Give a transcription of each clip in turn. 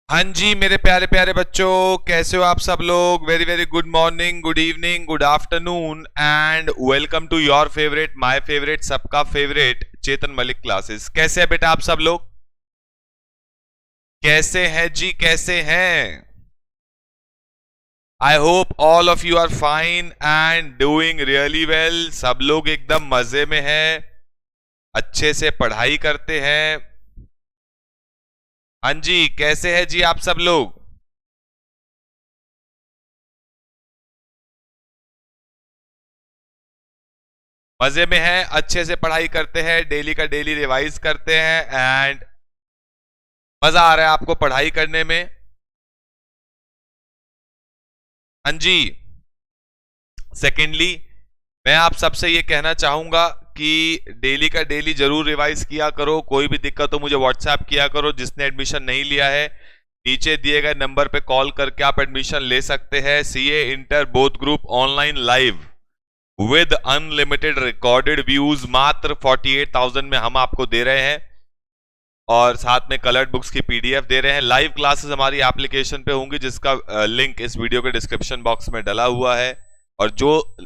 हाँ जी मेरे प्यारे प्यारे बच्चों, कैसे हो आप सब लोग। Very very good morning, good evening, good afternoon and welcome to your favourite, my favourite, सबका फेवरेट चेतन मलिक क्लासेस। कैसे है बेटा आप सब लोग? कैसे हैं जी, कैसे हैं? I hope all of you are fine and doing really well. सब लोग एकदम मजे में हैं, अच्छे से पढ़ाई करते हैं। हाँ जी, कैसे है जी आप सब लोग? मजे में है, अच्छे से पढ़ाई करते हैं, डेली का डेली रिवाइज करते हैं एंड मजा आ रहा है आपको पढ़ाई करने में। हाँ जी। सेकेंडली, मैं आप सबसे ये कहना चाहूंगा कि डेली का डेली जरूर रिवाइज किया करो। कोई भी दिक्कत हो मुझे व्हाट्सएप किया करो। जिसने एडमिशन नहीं लिया है, नीचे दिए गए नंबर पे कॉल करके आप एडमिशन ले सकते हैं। CA inter both group online live with unlimited recorded views मात्र 48,000 में हम आपको दे रहे हैं, और साथ में कलर्ड बुक्स की पीडीएफ दे रहे हैं। लाइव क्लासेस हमारी एप्लीकेशन पे होंगी, जिसका लिंक इस वीडियो के डिस्क्रिप्शन बॉक्स में डला हुआ है। और जो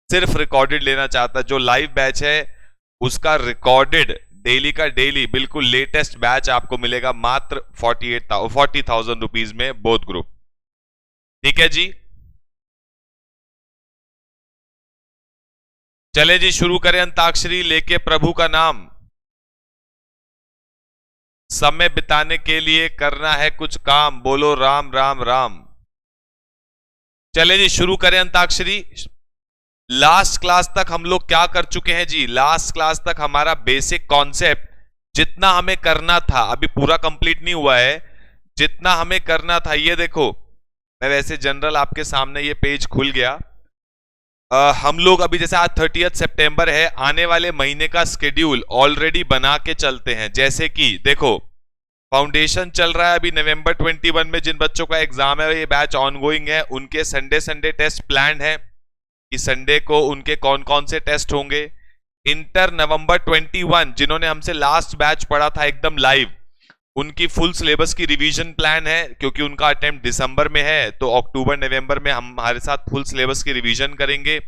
सिर्फ रिकॉर्डेड लेना चाहता है, जो लाइव बैच है उसका रिकॉर्डेड डेली का डेली बिल्कुल लेटेस्ट बैच आपको मिलेगा मात्र 40,000 रुपीज में, बोथ ग्रुप। ठीक है जी, चले जी शुरू करें। अंताक्षरी लेके प्रभु का नाम, समय बिताने के लिए करना है कुछ काम, बोलो राम राम राम। चले जी शुरू करें अंताक्षरी। लास्ट क्लास तक हम लोग क्या कर चुके हैं जी? लास्ट क्लास तक हमारा बेसिक कॉन्सेप्ट जितना हमें करना था, अभी पूरा कंप्लीट नहीं हुआ है, जितना हमें करना था ये देखो। मैं वैसे जनरल आपके सामने ये पेज खुल गया। हम लोग अभी जैसे आज 30 सितंबर है, आने वाले महीने का स्केड्यूल ऑलरेडी बना के चलते हैं। जैसे कि देखो, फाउंडेशन चल रहा है अभी नवंबर 21 में। जिन बच्चों का एग्जाम है, ये बैच ऑनगोइंग है, उनके संडे संडे टेस्ट प्लान है कि संडे को उनके कौन कौन से टेस्ट होंगे। इंटर नवंबर 21, जिन्होंने हमसे लास्ट बैच पढ़ा था एकदम लाइव, उनकी फुल सिलेबस की रिवीजन प्लान है, क्योंकि उनका अटेम्प्ट दिसंबर में है, तो अक्टूबर नवंबर में हम हमारे साथ फुल सिलेबस की रिवीजन करेंगे।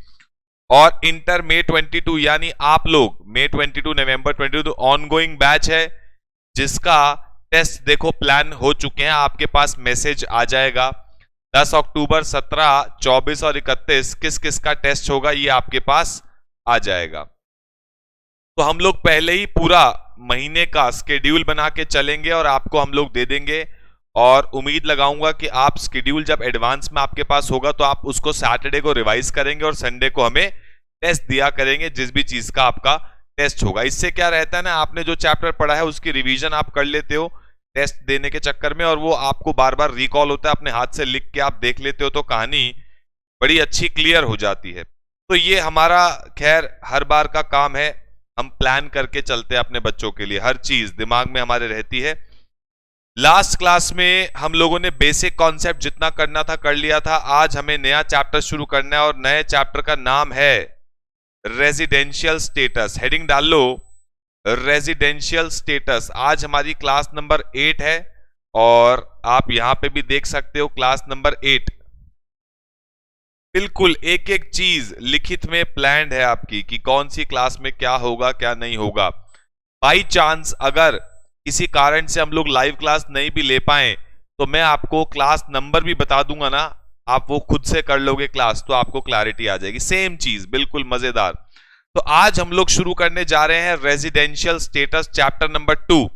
और इंटर मई 22, यानी आप लोग मई 22 नवंबर 22 ऑनगोइंग बैच है, जिसका टेस्ट देखो प्लान हो चुके हैं, आपके पास मैसेज आ जाएगा। 10 अक्टूबर, 17, 24 और 31 किस किस का टेस्ट होगा ये आपके पास आ जाएगा। तो हम लोग पहले ही पूरा महीने का स्केड्यूल बना के चलेंगे और आपको हम लोग दे देंगे। और उम्मीद लगाऊंगा कि आप स्केड्यूल जब एडवांस में आपके पास होगा तो आप उसको सैटरडे को रिवाइज करेंगे और संडे को हमें टेस्ट दिया करेंगे, जिस भी चीज का आपका टेस्ट होगा। इससे क्या रहता है ना, आपने जो चैप्टर पढ़ा है उसकी रिवीजन आप कर लेते हो टेस्ट देने के चक्कर में, और वो आपको बार बार रिकॉल होता है, अपने हाथ से लिख के आप देख लेते हो, तो कहानी बड़ी अच्छी क्लियर हो जाती है। तो ये हमारा खैर हर बार का काम है, हम प्लान करके चलते हैं अपने बच्चों के लिए, हर चीज दिमाग में हमारे रहती है। लास्ट क्लास में हम लोगों ने बेसिक कॉन्सेप्ट जितना करना था कर लिया था। आज हमें नया चैप्टर शुरू करना है, और नए चैप्टर का नाम है रेजिडेंशियल स्टेटस। हेडिंग डाल लो, रेजिडेंशियल स्टेटस। आज हमारी क्लास नंबर 8 है, और आप यहां पे भी देख सकते हो क्लास नंबर 8। बिल्कुल एक एक चीज लिखित में प्लान्ड है आपकी कि कौन सी क्लास में क्या होगा क्या नहीं होगा। बाई चांस अगर किसी कारण से हम लोग लाइव क्लास नहीं भी ले पाए, तो मैं आपको क्लास नंबर भी बता दूंगा ना, आप वो खुद से कर लोगे क्लास, तो आपको क्लैरिटी आ जाएगी। सेम चीज बिल्कुल मजेदार। तो आज हम लोग शुरू करने जा रहे हैं रेजिडेंशियल स्टेटस, चैप्टर नंबर 2।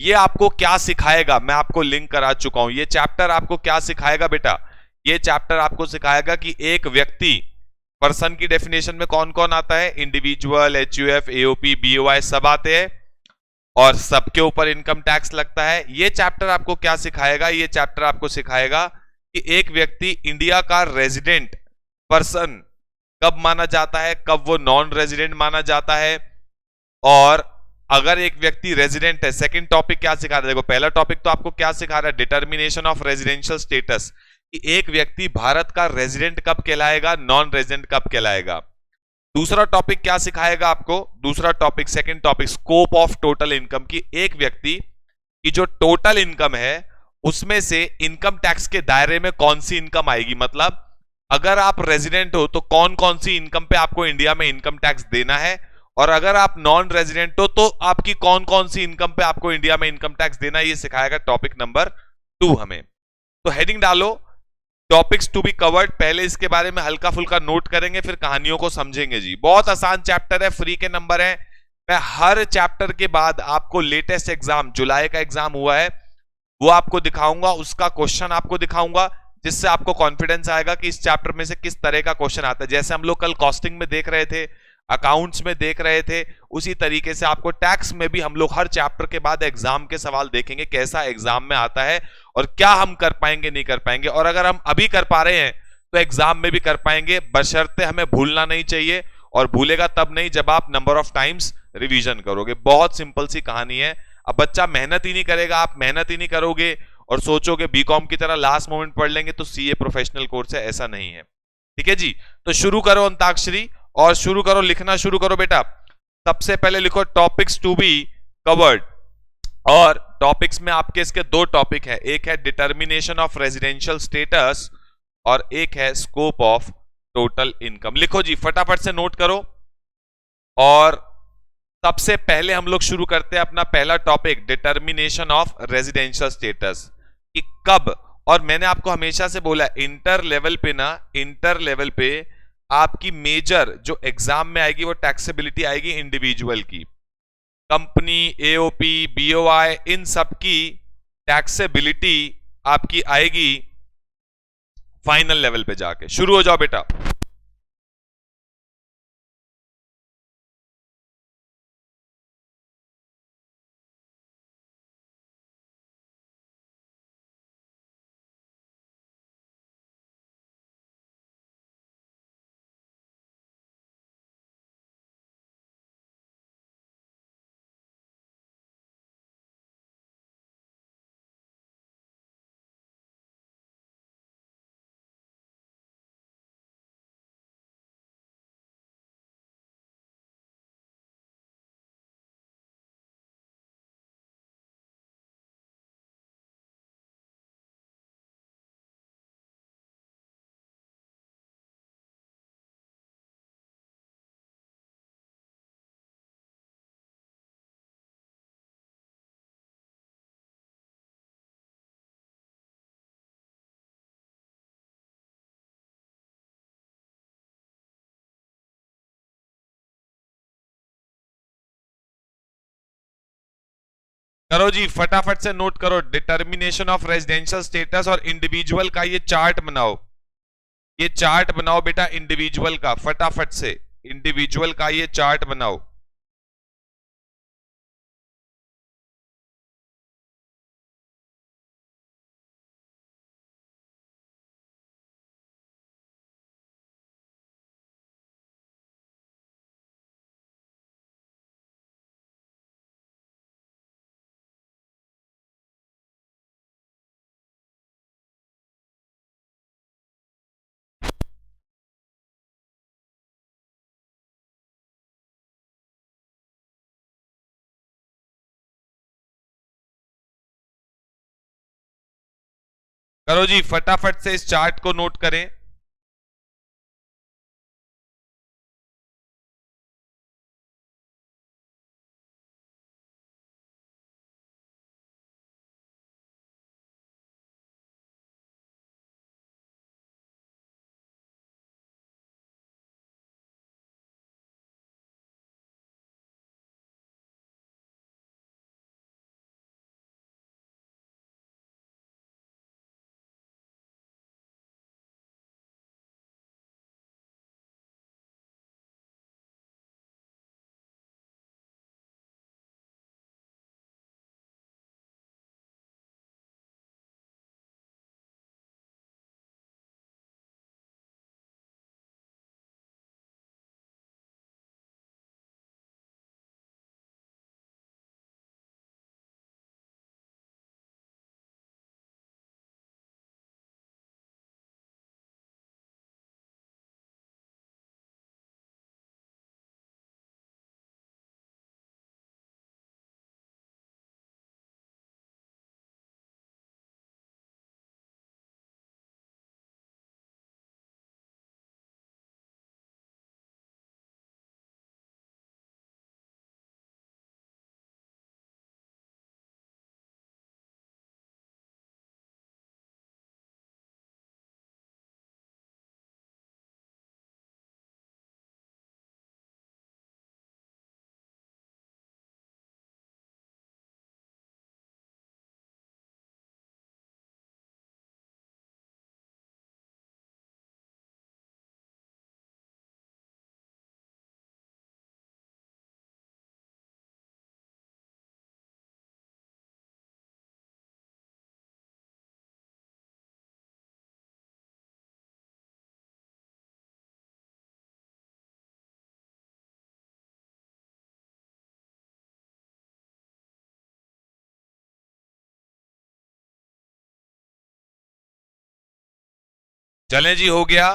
ये आपको क्या सिखाएगा, मैं आपको लिंक करा चुका हूं। ये चैप्टर आपको क्या सिखाएगा बेटा? ये चैप्टर आपको सिखाएगा कि एक व्यक्ति, पर्सन की डेफिनेशन में कौन कौन आता है, इंडिविजुअल, एचयूएफ, एओपी, बीओआई सब आते हैं, और सबके ऊपर इनकम टैक्स लगता है। ये चैप्टर आपको क्या सिखाएगा? ये चैप्टर आपको सिखाएगा कि एक व्यक्ति इंडिया का रेजिडेंट पर्सन कब माना जाता है, कब वो नॉन रेजिडेंट माना जाता है, और अगर एक व्यक्ति रेजिडेंट है। सेकंड टॉपिक क्या सिखा रहा है? देखो, पहला टॉपिक तो आपको क्या सिखा रहा है, डिटर्मिनेशन ऑफ रेजिडेंशियल स्टेटस, कि एक व्यक्ति भारत का रेजिडेंट कब कहलाएगा, नॉन रेजिडेंट कब कहलाएगा। दूसरा टॉपिक क्या सिखाएगा आपको? दूसरा topic, second topic, scope of total income, की एक व्यक्ति की जो टोटल इनकम है उसमें से इनकम टैक्स के दायरे में कौन सी इनकम आएगी, मतलब अगर आप रेजिडेंट हो तो कौन कौन सी इनकम पे आपको इंडिया में इनकम टैक्स देना है, और अगर आप नॉन रेजिडेंट हो तो आपकी कौन कौन सी इनकम पे आपको इंडिया में इनकम टैक्स देना है, ये सिखाएगा टॉपिक नंबर 2 हमें। तो हेडिंग डालो टॉपिक्स टू बी कवर्ड, पहले इसके बारे में हल्का फुल्का नोट करेंगे फिर कहानियों को समझेंगे जी। बहुत आसान चैप्टर है, फ्री के नंबर है। मैं हर चैप्टर के बाद आपको लेटेस्ट एग्जाम, जुलाई का एग्जाम हुआ है वो आपको दिखाऊंगा, उसका क्वेश्चन आपको दिखाऊंगा, जिससे आपको कॉन्फिडेंस आएगा कि इस चैप्टर में से किस तरह का क्वेश्चन आता है। जैसे हम लोग कल कॉस्टिंग में देख रहे थे, अकाउंट्स में देख रहे थे, उसी तरीके से आपको टैक्स में भी हम लोग हर चैप्टर के बाद एग्जाम के सवाल देखेंगे, कैसा एग्जाम में आता है और क्या हम कर पाएंगे नहीं कर पाएंगे, और अगर हम अभी कर पा रहे हैं तो एग्जाम में भी कर पाएंगे, बशर्ते हमें भूलना नहीं चाहिए, और भूलेगा तब नहीं जब आप नंबर ऑफ टाइम्स रिवीजन करोगे। बहुत सिंपल सी कहानी है। अब बच्चा मेहनत ही नहीं करेगा, आप मेहनत ही नहीं करोगे और सोचोगे बीकॉम की तरह लास्ट मोमेंट पढ़ लेंगे तो सीए प्रोफेशनल कोर्स है, ऐसा नहीं है। ठीक है जी, तो शुरू करो अंताक्षरी, और शुरू करो लिखना, शुरू करो बेटा। सबसे पहले लिखो टॉपिक्स टू बी कवर्ड, और टॉपिक्स में आपके इसके दो टॉपिक है, एक है डिटर्मिनेशन ऑफ रेजिडेंशियल स्टेटस और एक है स्कोप ऑफ टोटल इनकम। लिखो जी, फटाफट से नोट करो। और सबसे पहले हम लोग शुरू करते हैं अपना पहला topic, determination of residential status, कि कब। और मैंने आपको हमेशा से बोला इंटर लेवल पे ना, इंटर लेवल पे आपकी मेजर जो एग्जाम में आएगी वो टैक्सेबिलिटी आएगी इंडिविजुअल की। कंपनी, एओपी, बीओआई, इन सब की टैक्सेबिलिटी आपकी आएगी फाइनल लेवल पे जाके। शुरू हो जाओ बेटा। करो जी, फटाफट से नोट करो। डिटर्मिनेशन ऑफ रेजिडेंशियल स्टेटस और इंडिविजुअल का ये चार्ट बनाओ, ये चार्ट बनाओ बेटा इंडिविजुअल का, फटाफट से इंडिविजुअल का ये चार्ट बनाओ। करो जी, फटाफट से इस चार्ट को नोट करें। चलें जी, हो गया।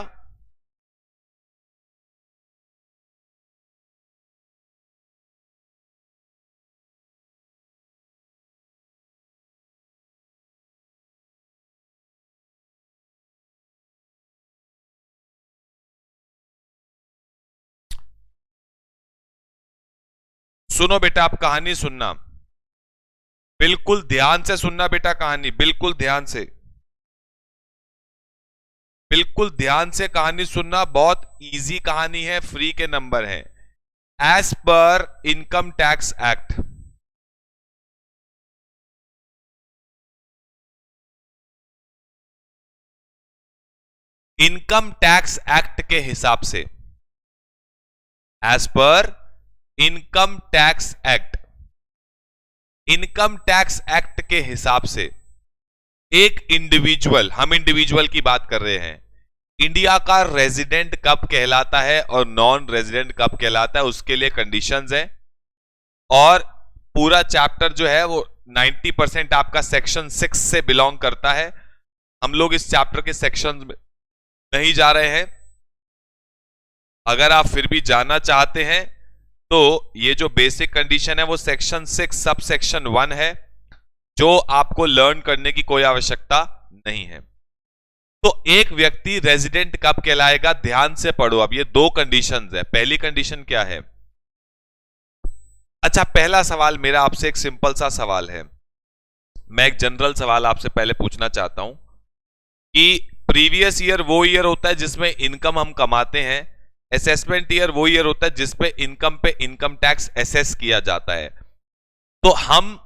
सुनो बेटा, आप कहानी सुनना, बिल्कुल ध्यान से सुनना बेटा, कहानी बिल्कुल ध्यान से, बिल्कुल ध्यान से कहानी सुनना। बहुत इजी कहानी है, फ्री के नंबर है। As per income tax act, income tax act के हिसाब से, as per income tax act, income tax act के हिसाब से एक इंडिविजुअल, हम इंडिविजुअल की बात कर रहे हैं, इंडिया का रेजिडेंट कब कहलाता है और नॉन रेजिडेंट कब कहलाता है, उसके लिए कंडीशंस है। और पूरा चैप्टर जो है वो 90% आपका सेक्शन 6 से बिलोंग करता है। हम लोग इस चैप्टर के सेक्शन में नहीं जा रहे हैं। अगर आप फिर भी जाना चाहते हैं तो ये जो बेसिक कंडीशन है वो सेक्शन 6 सब सेक्शन 1 है, जो आपको लर्न करने की कोई आवश्यकता नहीं है। तो एक व्यक्ति रेजिडेंट कब कहलाएगा, ध्यान से पढ़ो। अब ये दो कंडीशंस है। पहली कंडीशन क्या है? अच्छा, पहला सवाल मेरा आपसे एक सिंपल सा सवाल है। मैं एक जनरल सवाल आपसे पहले पूछना चाहता हूं कि प्रीवियस ईयर वो ईयर होता है जिसमें इनकम हम कमाते हैं, असेसमेंट ईयर वो ईयर होता है जिसपे इनकम टैक्स एसेस किया जाता है। तो हम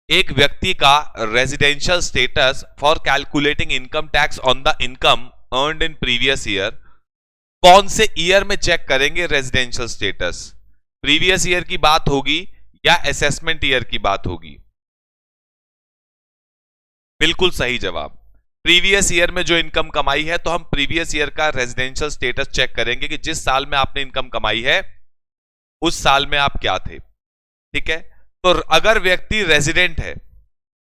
एक व्यक्ति का residential status for calculating income tax on the income earned in previous year कौन से ईयर में चेक करेंगे? रेजिडेंशियल स्टेटस प्रीवियस ईयर की बात होगी या असेसमेंट ईयर की बात होगी? बिल्कुल सही जवाब, प्रीवियस ईयर में जो इनकम कमाई है तो हम प्रीवियस ईयर का रेजिडेंशियल स्टेटस चेक करेंगे कि जिस साल में आपने इनकम कमाई है उस साल में आप क्या थे। ठीक है, तो अगर व्यक्ति रेजिडेंट है,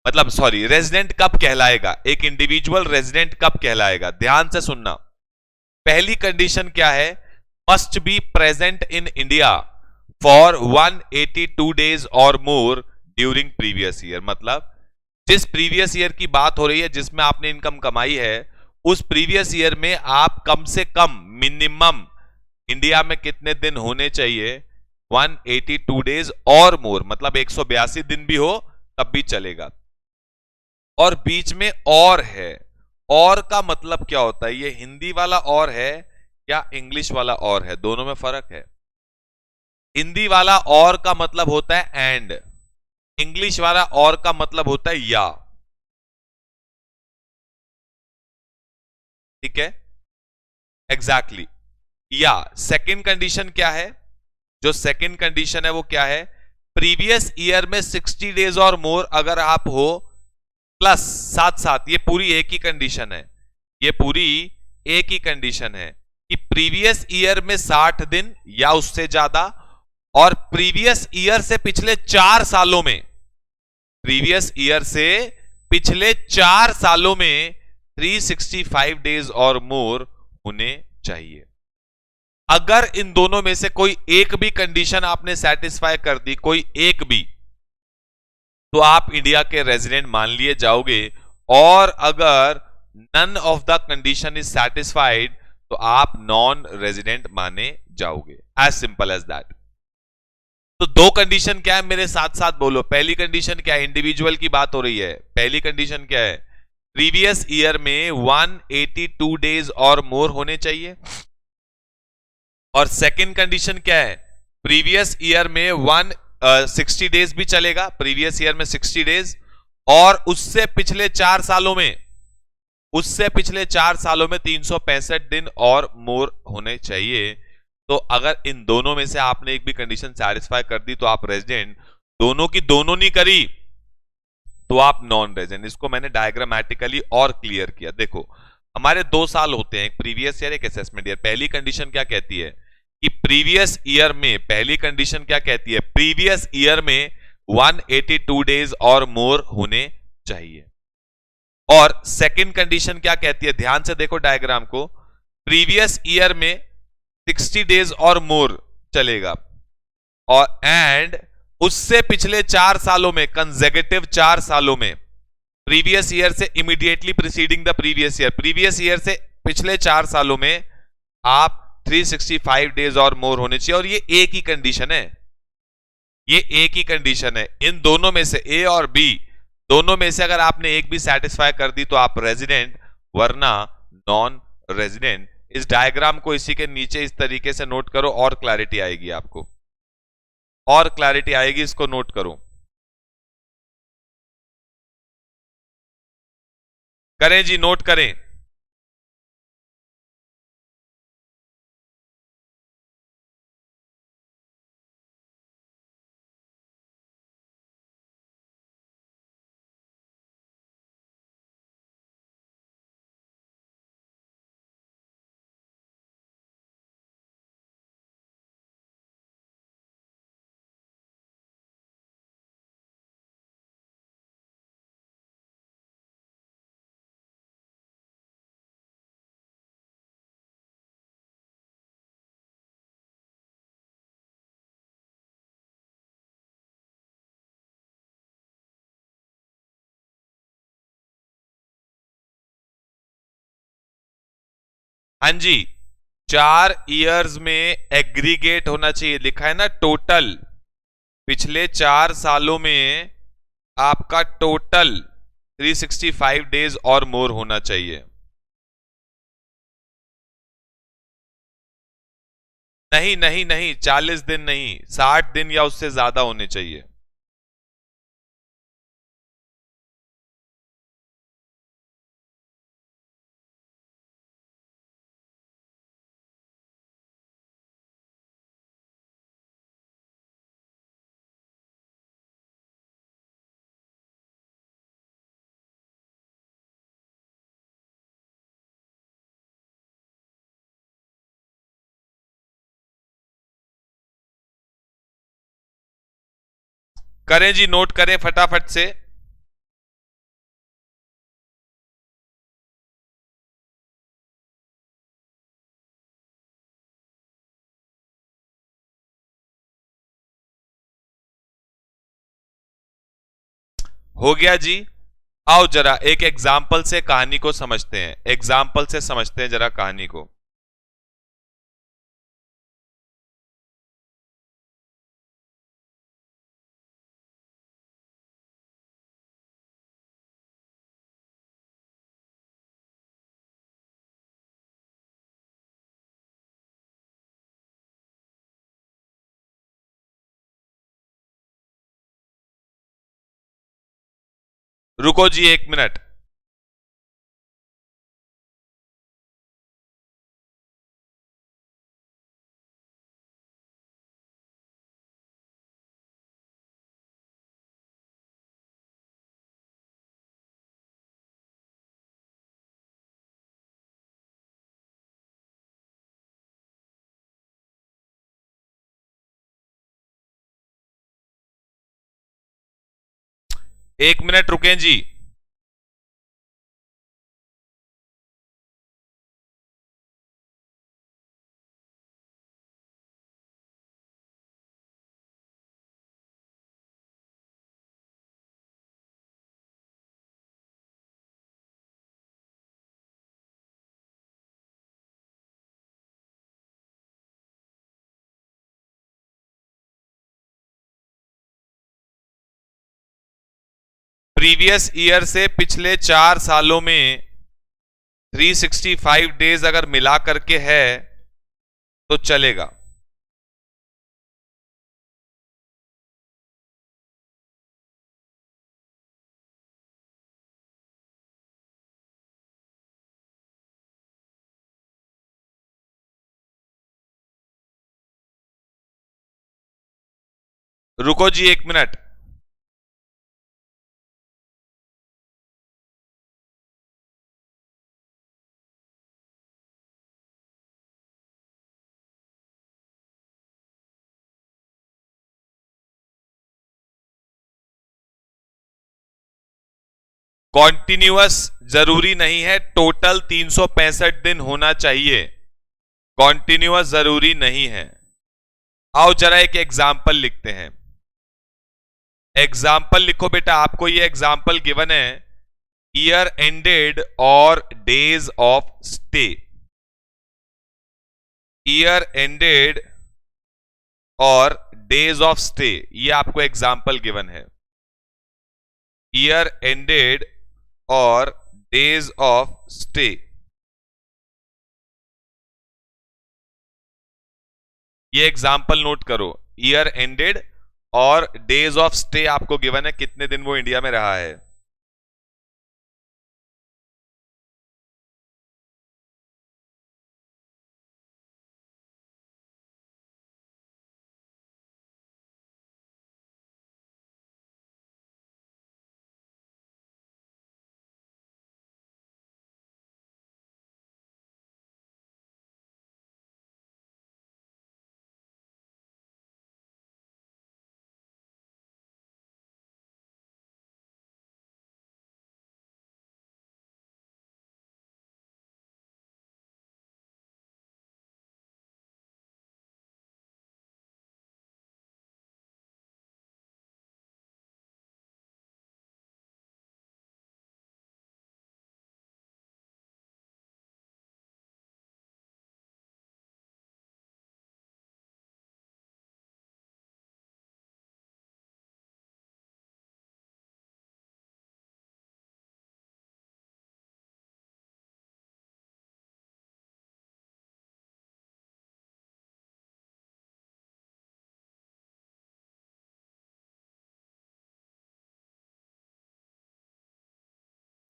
मतलब सॉरी, रेजिडेंट कब कहलाएगा, एक इंडिविजुअल रेजिडेंट कब कहलाएगा? ध्यान से सुनना। पहली कंडीशन क्या है? Must be present in India for 182 days और मोर ड्यूरिंग प्रीवियस ईयर। मतलब जिस प्रीवियस ईयर की बात हो रही है जिसमें आपने इनकम कमाई है, उस प्रीवियस ईयर में आप कम से कम मिनिमम इंडिया में कितने दिन होने चाहिए? 182 डेज और मोर, मतलब 182 दिन भी हो तब भी चलेगा। और बीच में और है, और का मतलब क्या होता है? ये हिंदी वाला और है या इंग्लिश वाला और है? दोनों में फर्क है। हिंदी वाला और का मतलब होता है एंड, इंग्लिश वाला और का मतलब होता है या। ठीक है, एग्जैक्टली या। सेकंड कंडीशन क्या है? जो सेकंड कंडीशन है वो क्या है? प्रीवियस ईयर में 60 डेज और मोर अगर आप हो, प्लस साथ साथ ये पूरी एक ही कंडीशन है, ये पूरी एक ही कंडीशन है कि प्रीवियस ईयर में 60 दिन या उससे ज्यादा, और प्रीवियस ईयर से पिछले 4 सालों में, प्रीवियस ईयर से पिछले 4 सालों में 365 डेज और मोर होने चाहिए। अगर इन दोनों में से कोई एक भी कंडीशन आपने सेटिस्फाई कर दी, कोई एक भी, तो आप इंडिया के रेजिडेंट मान लिए जाओगे। और अगर none of the condition is satisfied तो आप नॉन रेजिडेंट माने जाओगे। As simple as that. तो दो कंडीशन क्या है, मेरे साथ साथ बोलो। पहली कंडीशन क्या है? इंडिविजुअल की बात हो रही है। पहली कंडीशन क्या है? प्रीवियस ईयर में 182 डेज और मोर होने चाहिए। और सेकंड कंडीशन क्या है? प्रीवियस ईयर में 160 डेज भी चलेगा, प्रीवियस ईयर में 60 डेज, और उससे पिछले 4 सालों में, उससे पिछले 4 सालों में 365 दिन और मोर होने चाहिए। तो अगर इन दोनों में से आपने एक भी कंडीशन सैटिस्फाई कर दी तो आप रेजिडेंट, दोनों की दोनों नहीं करी तो आप नॉन रेजिडेंट। इसको मैंने डायग्रामेटिकली और क्लियर किया। देखो, हमारे 2 साल होते हैं, एक प्रीवियस ईयर, एक असेसमेंट ईयर। पहली कंडीशन क्या कहती है कि प्रीवियस ईयर में, पहली कंडीशन क्या कहती है? प्रीवियस ईयर में 182 डेज और मोर होने चाहिए। और सेकंड कंडीशन क्या कहती है, ध्यान से देखो डायग्राम को, प्रीवियस ईयर में 60 डेज और मोर चलेगा, और एंड उससे पिछले 4 सालों में, कंसेक्यूटिव 4 सालों में, प्रीवियस ईयर से immediately preceding the previous year से पिछले 4 सालों में आप 365 डेज और मोर होने चाहिए। और ये एक ही कंडीशन है, ये एक ही कंडीशन है। इन दोनों में से ए और बी दोनों में से अगर आपने एक भी सेटिस्फाई कर दी तो आप रेजिडेंट, वरना नॉन रेजिडेंट। इस डायग्राम को इसी के नीचे इस तरीके से नोट करो और क्लैरिटी आएगी आपको, और क्लैरिटी आएगी, इसको नोट करो। करें जी, नोट करें। हाँ जी, 4 इयर्स में एग्रीगेट होना चाहिए, लिखा है ना टोटल, पिछले 4 सालों में आपका टोटल 365 डेज और मोर होना चाहिए। नहीं नहीं नहीं, 40 दिन नहीं, 60 दिन या उससे ज्यादा होने चाहिए। करें जी, नोट करें फटाफट से। हो गया जी। आओ जरा एक एग्जाम्पल से कहानी को समझते हैं, एग्जाम्पल से समझते हैं जरा कहानी को। रुको जी 1 मिनट। एक मिनट रुकें जी। प्रीवियस ईयर से पिछले 4 सालों में 365 डेज अगर मिला करके है तो चलेगा। रुको जी 1 मिनट। कॉन्टिन्यूअस जरूरी नहीं है, टोटल 365 दिन होना चाहिए, कॉन्टिन्यूअस जरूरी नहीं है। आओ जरा एक एग्जाम्पल लिखते हैं। एग्जाम्पल लिखो बेटा, आपको ये एग्जाम्पल गिवन है, ईयर एंडेड और days of stay. Year ended और डेज ऑफ स्टे, ये आपको एग्जाम्पल गिवन है। ईयर एंडेड और डेज ऑफ स्टे, ये एग्जाम्पल नोट करो। ईयर एंडेड और डेज ऑफ स्टे आपको गिवन है, कितने दिन वो इंडिया में रहा है।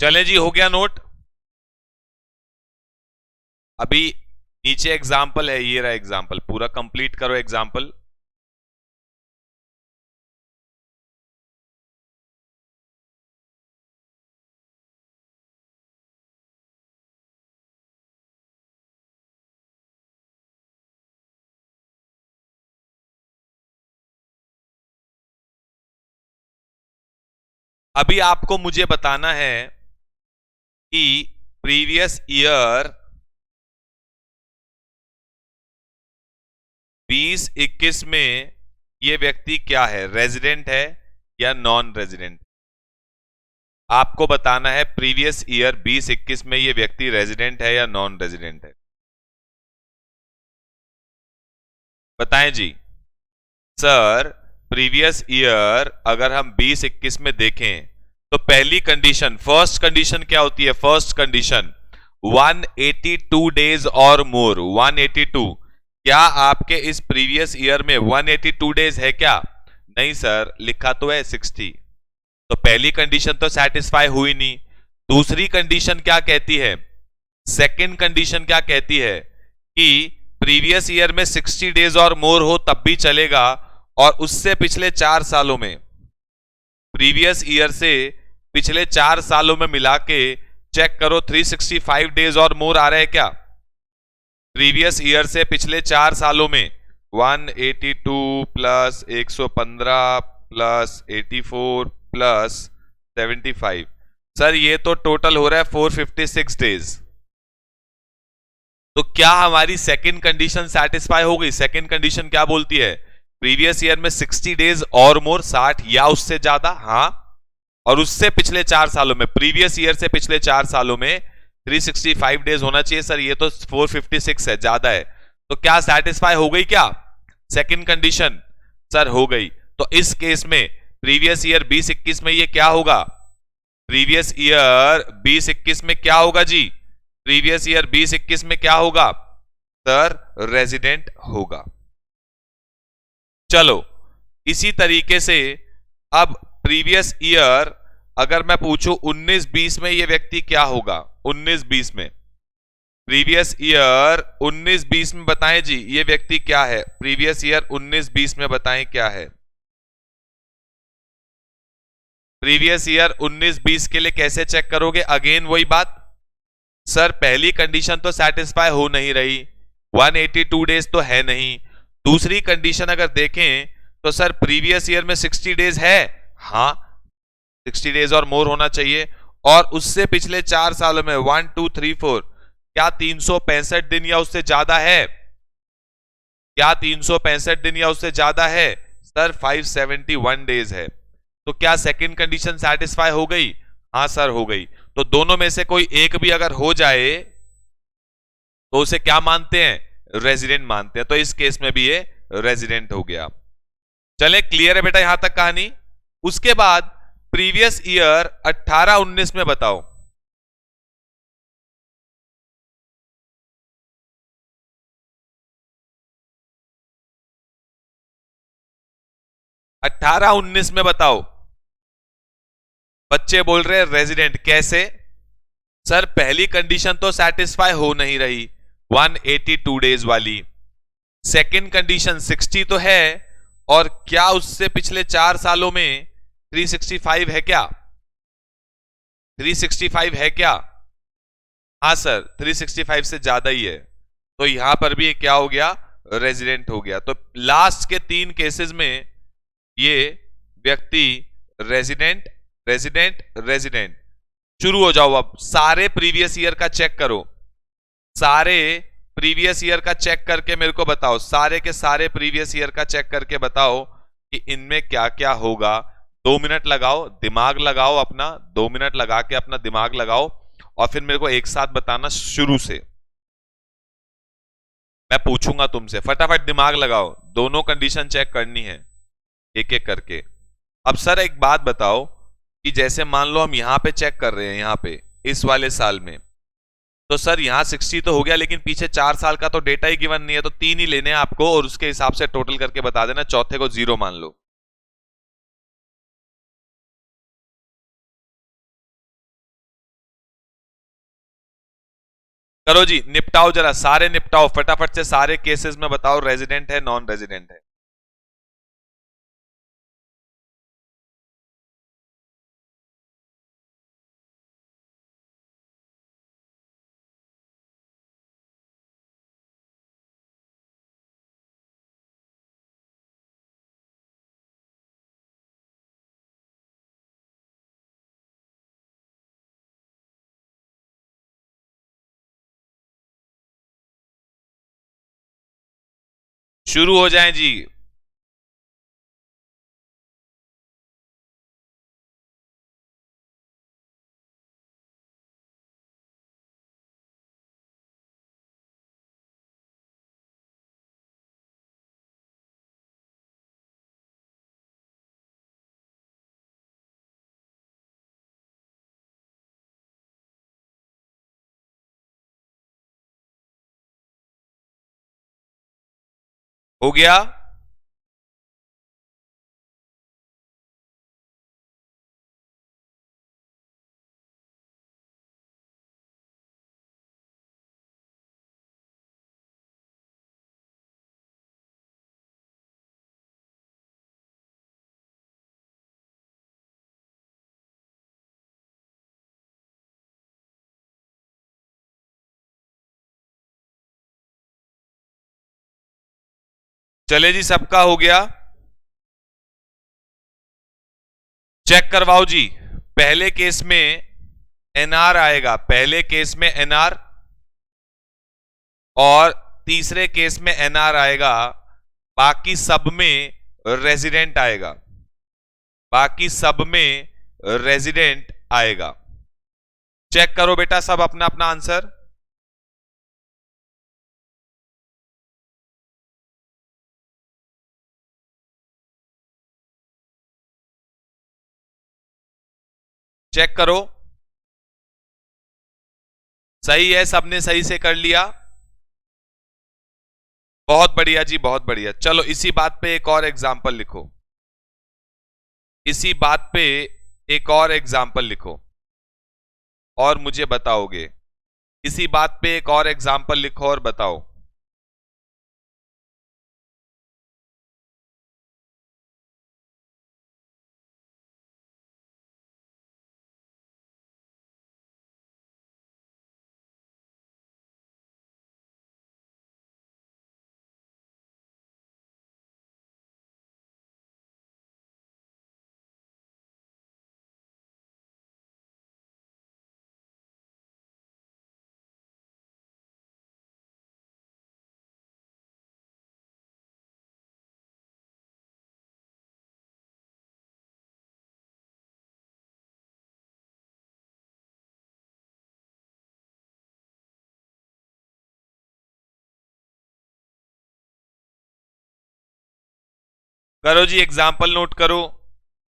चले जी, हो गया नोट। अभी नीचे एग्जाम्पल है, ये रहा एग्जाम्पल, पूरा कंप्लीट करो एग्जाम्पल। अभी आपको मुझे बताना है कि प्रीवियस ईयर 2021 में ये व्यक्ति क्या है, रेजिडेंट है या नॉन रेजिडेंट। आपको बताना है प्रीवियस ईयर 2021 में ये व्यक्ति रेजिडेंट है या नॉन रेजिडेंट है। बताएं जी। सर प्रीवियस ईयर अगर हम 2021 में देखें तो पहली कंडीशन, फर्स्ट कंडीशन क्या होती है, फर्स्ट कंडीशन 182 डेज और मोर। 182, क्या आपके इस प्रीवियस ईयर में 182 डेज है क्या? नहीं सर, लिखा तो है 60। तो पहली कंडीशन तो सेटिस्फाई हुई नहीं। दूसरी कंडीशन क्या कहती है, सेकंड कंडीशन क्या कहती है कि प्रीवियस ईयर में 60 डेज और मोर हो तब भी चलेगा, और उससे पिछले 4 सालों में, प्रीवियस ईयर से पिछले 4 सालों में मिला के चेक करो 365 डेज और मोर आ रहे हैं क्या? प्रीवियस ईयर से पिछले 4 सालों में 182 प्लस 115 प्लस 84 प्लस 75, सर ये तो टोटल हो रहा है 456 डेज। तो क्या हमारी सेकंड कंडीशन सेटिस्फाई हो गई? सेकंड कंडीशन क्या बोलती है, प्रीवियस ईयर में 60 डेज और मोर, 60 या उससे ज्यादा, हाँ, और उससे पिछले 4 सालों में, प्रीवियस ईयर से पिछले 4 सालों में 365 डेज होना चाहिए। सर ये तो 456 है, ज्यादा है। तो क्या सेटिस्फाई हो गई क्या सेकंड कंडीशन? सर हो गई। तो इस केस में प्रीवियस ईयर 2021 में ये क्या होगा, प्रीवियस ईयर 2021 में क्या होगा जी, प्रीवियस ईयर 2021 में क्या होगा सर, रेजिडेंट होगा। चलो इसी तरीके से अब प्रीवियस ईयर अगर मैं पूछूं 19-20 में ये व्यक्ति क्या होगा, 19-20 में, प्रीवियस ईयर 19-20 में बताएं जी ये व्यक्ति क्या है, प्रीवियस ईयर 19-20 में बताएं क्या है। प्रीवियस ईयर 19-20 के लिए कैसे चेक करोगे, अगेन वही बात, सर पहली कंडीशन तो सेटिस्फाई हो नहीं रही, 182 डेज तो है नहीं। दूसरी कंडीशन अगर देखें तो सर प्रीवियस ईयर में 60 डेज है, हाँ 60 डेज और मोर होना चाहिए, और उससे पिछले 4 सालों में 1 2 3 4, क्या 365 दिन या उससे ज्यादा है? क्या 365 दिन या उससे ज्यादा है? सर 571 डेज है। तो क्या सेकंड कंडीशन सेटिस्फाई हो गई? हाँ सर हो गई। तो दोनों में से कोई एक भी अगर हो जाए तो उसे क्या मानते हैं? रेजिडेंट मानते हैं। तो इस केस में भी ये रेजिडेंट हो गया। चले, क्लियर है बेटा यहां तक कहानी? उसके बाद प्रीवियस ईयर 18-19 में बताओ। 18-19 में बताओ। बच्चे बोल रहे हैं रेजिडेंट कैसे? सर पहली कंडीशन तो सेटिस्फाई हो नहीं रही, 182 डेज वाली। सेकंड कंडीशन 60 तो है, और क्या उससे पिछले 4 सालों में 365 है क्या? 365 है क्या? हाँ सर 365 से ज्यादा ही है। तो यहां पर भी क्या हो गया? रेजिडेंट हो गया। तो लास्ट के 3 केसेस में ये व्यक्ति रेजिडेंट रेजिडेंट रेजिडेंट। शुरू हो जाओ, अब सारे प्रीवियस ईयर का चेक करो। सारे प्रीवियस ईयर का चेक करके मेरे को बताओ, सारे के सारे प्रीवियस ईयर का चेक करके बताओ कि इनमें क्या क्या होगा। 2 मिनट लगाओ, दिमाग लगाओ अपना, 2 मिनट लगा के अपना दिमाग लगाओ, और फिर मेरे को एक साथ बताना शुरू से। मैं पूछूंगा तुमसे, फटाफट दिमाग लगाओ, दोनों कंडीशन चेक करनी है एक एक करके। अब सर एक बात बताओ कि जैसे मान लो हम यहां पे चेक कर रहे हैं, यहां पे इस वाले साल में, तो सर यहां 60 तो हो गया, लेकिन पीछे 4 साल का तो डेटा ही गिवन नहीं है, तो 3 ही लेने हैं आपको, और उसके हिसाब से टोटल करके बता देना, चौथे को 0 मान लो। करो जी, निपटाओ जरा, सारे निपटाओ फटाफट से, सारे केसेस में बताओ रेजिडेंट है नॉन रेजिडेंट है। शुरू हो जाएं जी। हो गया? चले जी, सबका हो गया? चेक करवाओ जी। पहले केस में एनआर आएगा, पहले केस में एनआर, और तीसरे केस में एनआर आएगा, बाकी सब में रेजिडेंट आएगा, बाकी सब में रेजिडेंट आएगा। चेक करो बेटा सब अपना अपना आंसर। चेक करो, सही है, सबने सही से कर लिया। बहुत बढ़िया जी, बहुत बढ़िया। चलो इसी बात पे एक और एग्जाम्पल लिखो, इसी बात पे एक और एग्जाम्पल लिखो और मुझे बताओगे। इसी बात पे एक और एग्जाम्पल लिखो और बताओ। करो जी, एग्जाम्पल नोट करो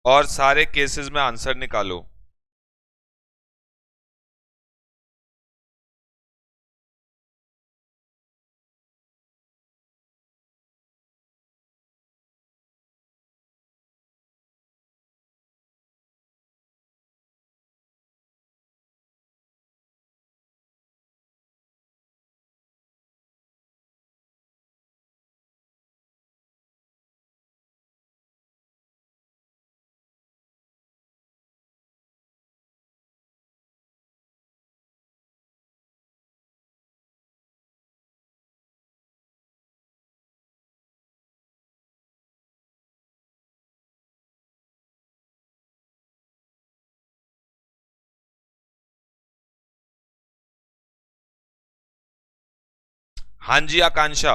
और सारे केसेस में आंसर निकालो। हाँ जी आकांक्षा,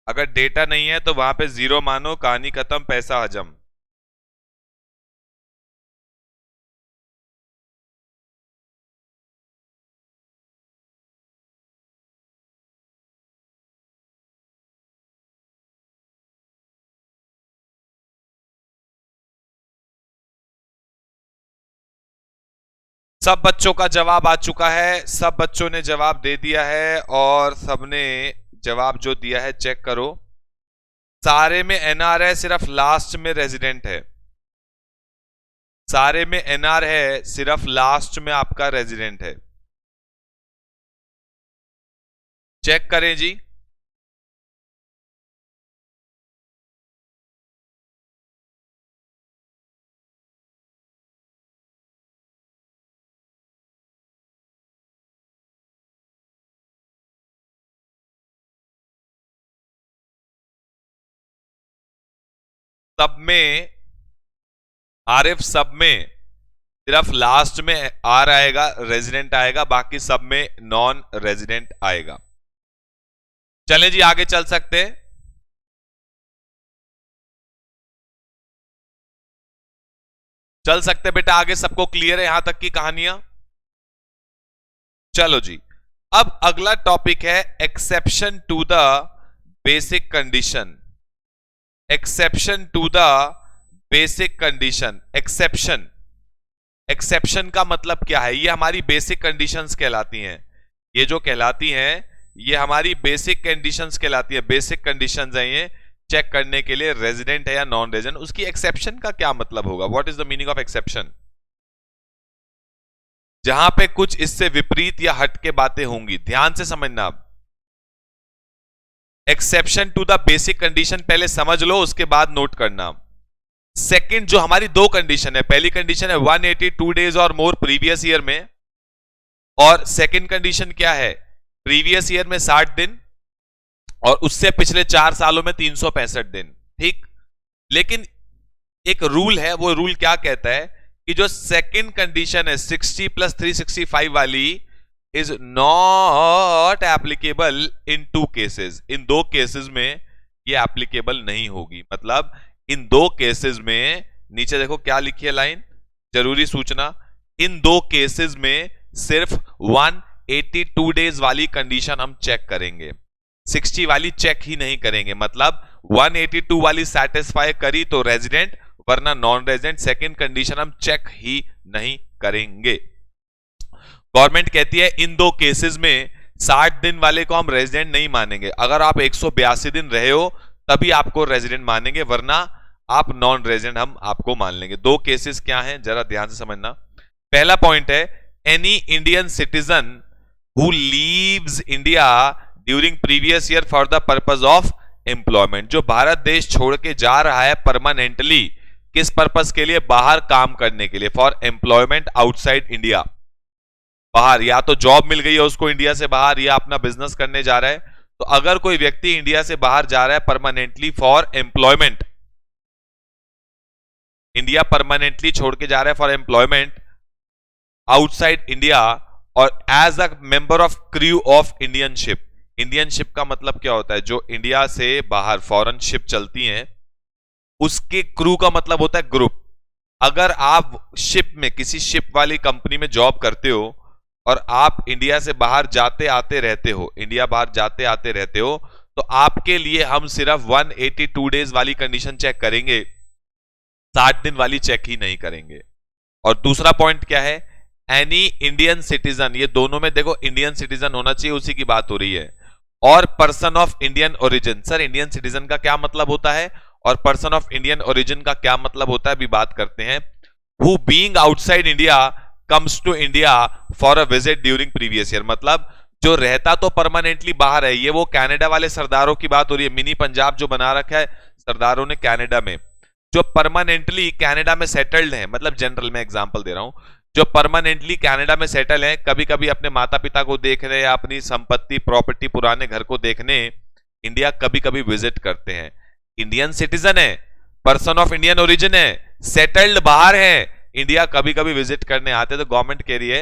अगर डेटा नहीं है तो वहां पे जीरो मानो, कहानी खत्म, पैसा हजम। सब बच्चों का जवाब आ चुका है, सब बच्चों ने जवाब दे दिया है और सबने जवाब जो दिया है चेक करो। सारे में एनआर है, सिर्फ लास्ट में रेजिडेंट है। सारे में एनआर है, सिर्फ लास्ट में आपका रेजिडेंट है। चेक करें जी। सब में आरिफ, सब में सिर्फ लास्ट में आर आएगा, रेजिडेंट आएगा, बाकी सब में नॉन रेजिडेंट आएगा। चलें जी, आगे चल सकते हैं। चल सकते बेटा आगे, सबको क्लियर है यहां तक की कहानियां? चलो जी, अब अगला टॉपिक है exception to the basic condition. Exception to the basic condition. Exception, exception का मतलब क्या है? ये हमारी बेसिक कंडीशंस कहलाती हैं। ये जो कहलाती हैं ये हमारी बेसिक कंडीशंस कहलाती है। बेसिक कंडीशंस हैं ये, चेक करने के लिए रेजिडेंट है या नॉन रेजिडेंट। उसकी एक्सेप्शन का क्या मतलब होगा? What is the meaning of exception? जहां पे कुछ इससे विपरीत या हट के बातें होंगी, ध्यान से समझना। आप exception to the basic condition पहले समझ लो, उसके बाद नोट करना। सेकंड जो हमारी दो कंडीशन है, पहली कंडीशन है 182 डेज और मोर प्रीवियस ईयर में, और सेकंड कंडीशन क्या है? प्रीवियस ईयर में 60 दिन और उससे पिछले 4 सालों में 365 दिन। ठीक, लेकिन एक रूल है, वो रूल क्या कहता है कि जो सेकंड कंडीशन है 60 प्लस 365 वाली is not applicable in 2 cases. In 2 cases में ये एप्लीकेबल नहीं होगी। मतलब इन 2 केसेस में, नीचे देखो क्या लिखी है लाइन, जरूरी सूचना, इन 2 केसेस में सिर्फ 182 डेज वाली कंडीशन हम चेक करेंगे, 60 वाली चेक ही नहीं करेंगे। मतलब 182 वाली सेटिस्फाई करी तो रेजिडेंट, वरना नॉन रेजिडेंट। सेकंड कंडीशन हम चेक ही नहीं करेंगे। गवर्नमेंट कहती है इन 2 केसेस में 60 दिन वाले को हम रेजिडेंट नहीं मानेंगे। अगर आप 182 दिन रहे हो तभी आपको रेजिडेंट मानेंगे, वरना आप नॉन रेजिडेंट हम आपको मान लेंगे। 2 केसेस क्या हैं जरा ध्यान से समझना। पहला पॉइंट है any Indian citizen who leaves India during previous year for the purpose of employment. जो भारत देश छोड़ के जा रहा है परमानेंटली, किस पर्पज के लिए? बाहर काम करने के लिए, फॉर एम्प्लॉयमेंट आउटसाइड इंडिया। बाहर, या तो जॉब मिल गई है उसको इंडिया से बाहर, या अपना बिजनेस करने जा रहा है। तो अगर कोई व्यक्ति इंडिया से बाहर जा रहा है permanently for employment, India permanently छोड़ के जा रहा है फॉर एम्प्लॉयमेंट आउटसाइड इंडिया, और as a member of crew of Indian ship. Indian ship का मतलब क्या होता है? जो इंडिया से बाहर फॉरेन शिप चलती हैं उसके क्रू का मतलब होता है ग्रुप। अगर आप शिप में, किसी शिप वाली कंपनी में जॉब करते हो और आप इंडिया से बाहर जाते आते रहते हो, इंडिया बाहर जाते आते रहते हो, तो आपके लिए हम सिर्फ 182 डेज वाली कंडीशन चेक करेंगे, 60 दिन वाली चेक ही नहीं करेंगे। और दूसरा पॉइंट क्या है, एनी इंडियन सिटीजन, ये दोनों में देखो इंडियन सिटीजन होना चाहिए, उसी की बात हो रही है। और person of Indian origin, sir Indian citizen का क्या मतलब होता है और पर्सन ऑफ इंडियन ओरिजिन का क्या मतलब होता है, अभी बात करते हैं। Who being outside India comes to India for a visit during previous year, मतलब जो रहता तो परमानेंटली बाहर है, ये वो कनाडा वाले सरदारों की बात हो रही है, मिनी पंजाब जो बना रखा है सरदारों ने कनाडा में, जो परमानेंटली कनाडा में सेटल्ड है, मतलब जनरल में एग्जांपल दे रहा हूं, जो परमानेंटली कनाडा में सेटल है, कभी कभी अपने माता पिता को देखने या अपनी संपत्ति प्रॉपर्टी पुराने घर को देखने इंडिया कभी कभी विजिट करते हैं, इंडियन सिटीजन है, पर्सन ऑफ इंडियन ओरिजिन है, सेटल्ड बाहर है, इंडिया कभी कभी विजिट करने आते हैं, तो गवर्नमेंट कह रही है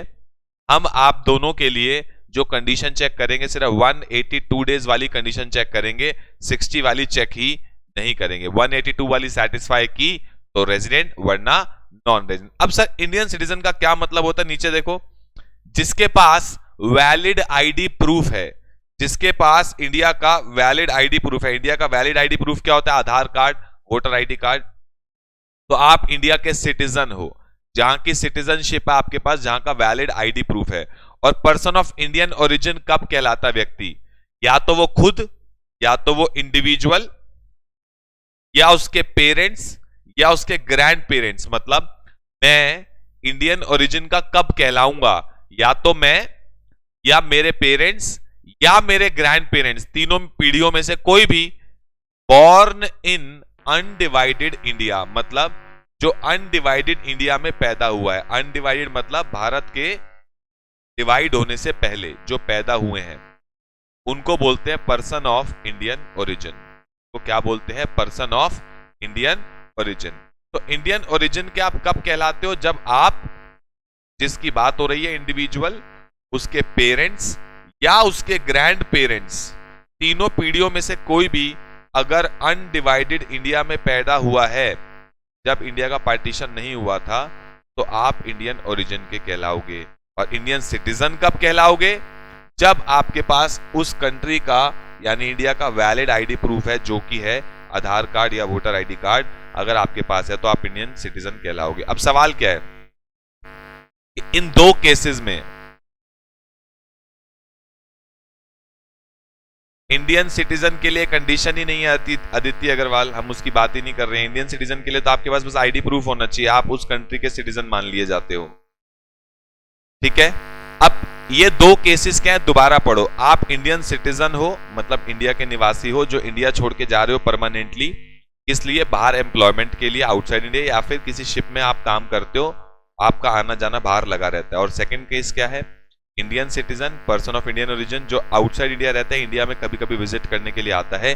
हम आप दोनों के लिए जो कंडीशन चेक करेंगे सिर्फ 182 डेज वाली कंडीशन चेक करेंगे, 60 वाली चेक ही नहीं करेंगे। 182 वाली सेटिस्फाई की तो रेजिडेंट, वरना नॉन रेजिडेंट। अब सर इंडियन सिटीजन का क्या मतलब होता है, नीचे देखो, जिसके पास वैलिड आईडी प्रूफ है, जिसके पास इंडिया का वैलिड आईडी प्रूफ है। इंडिया का वैलिड आईडी प्रूफ क्या होता है, आधार कार्ड, वोटर आईडी कार्ड। तो आप इंडिया के सिटीजन हो, जहां की सिटीजनशिप है आपके पास, जहां का वैलिड आईडी प्रूफ है। और पर्सन ऑफ इंडियन ओरिजिन कब कहलाता है व्यक्ति, या तो वो खुद, या तो वो इंडिविजुअल, या उसके पेरेंट्स, या उसके ग्रैंड पेरेंट्स। मतलब मैं इंडियन ओरिजिन का कब कहलाऊंगा, या तो मैं, या मेरे पेरेंट्स, या मेरे ग्रैंड पेरेंट्स, तीनों पीढ़ियों में से कोई भी बॉर्न इन अनडिवाइडेड इंडिया, मतलब जो अनडिवाइडेड इंडिया में पैदा हुआ है। अनडिवाइडेड मतलब भारत के डिवाइड होने से पहले जो पैदा हुए हैं, उनको बोलते हैं पर्सन ऑफ इंडियन ओरिजिन। तो क्या बोलते हैं, पर्सन ऑफ इंडियन ओरिजिन। तो इंडियन ओरिजिन के आप कब कहलाते हो, जब आप, जिसकी बात हो रही है इंडिविजुअल, उसके पेरेंट्स या उसके ग्रैंड पेरेंट्स, तीनों पीढ़ियों में से कोई भी अगर अनडिवाइडेड इंडिया में पैदा हुआ है, जब इंडिया का पार्टीशन नहीं हुआ था, तो आप इंडियन ओरिजिन के कहलाओगे। और इंडियन सिटीजन कब कहलाओगे, जब आपके पास उस कंट्री का यानी इंडिया का वैलिड आईडी प्रूफ है, जो कि है आधार कार्ड या वोटर आईडी कार्ड, अगर आपके पास है तो आप इंडियन सिटीजन कहलाओगे। अब सवाल क्या है, इन दो केसेस में इंडियन सिटीजन के लिए कंडीशन ही नहीं है आदित्य अग्रवाल, हम उसकी बात ही नहीं कर रहे हैं। इंडियन सिटीजन के लिए तो आपके पास बस आईडी प्रूफ होना चाहिए, आप उस कंट्री के सिटीजन मान लिए जाते हो, ठीक है। अब ये दो केसेस क्या है, दोबारा पढ़ो। आप इंडियन सिटीजन हो, मतलब इंडिया के निवासी हो, जो इंडिया छोड़ के जा रहे हो परमानेंटली, इसलिए बाहर एम्प्लॉयमेंट के लिए आउटसाइड इंडिया, या फिर किसी शिप में आप काम करते हो, आपका आना जाना बाहर लगा रहता है। और सेकंड केस क्या है, Indian citizen, person of Indian origin, जो आउटसाइड इंडिया रहता है, इंडिया में कभी कभी विजिट करने के लिए आता है।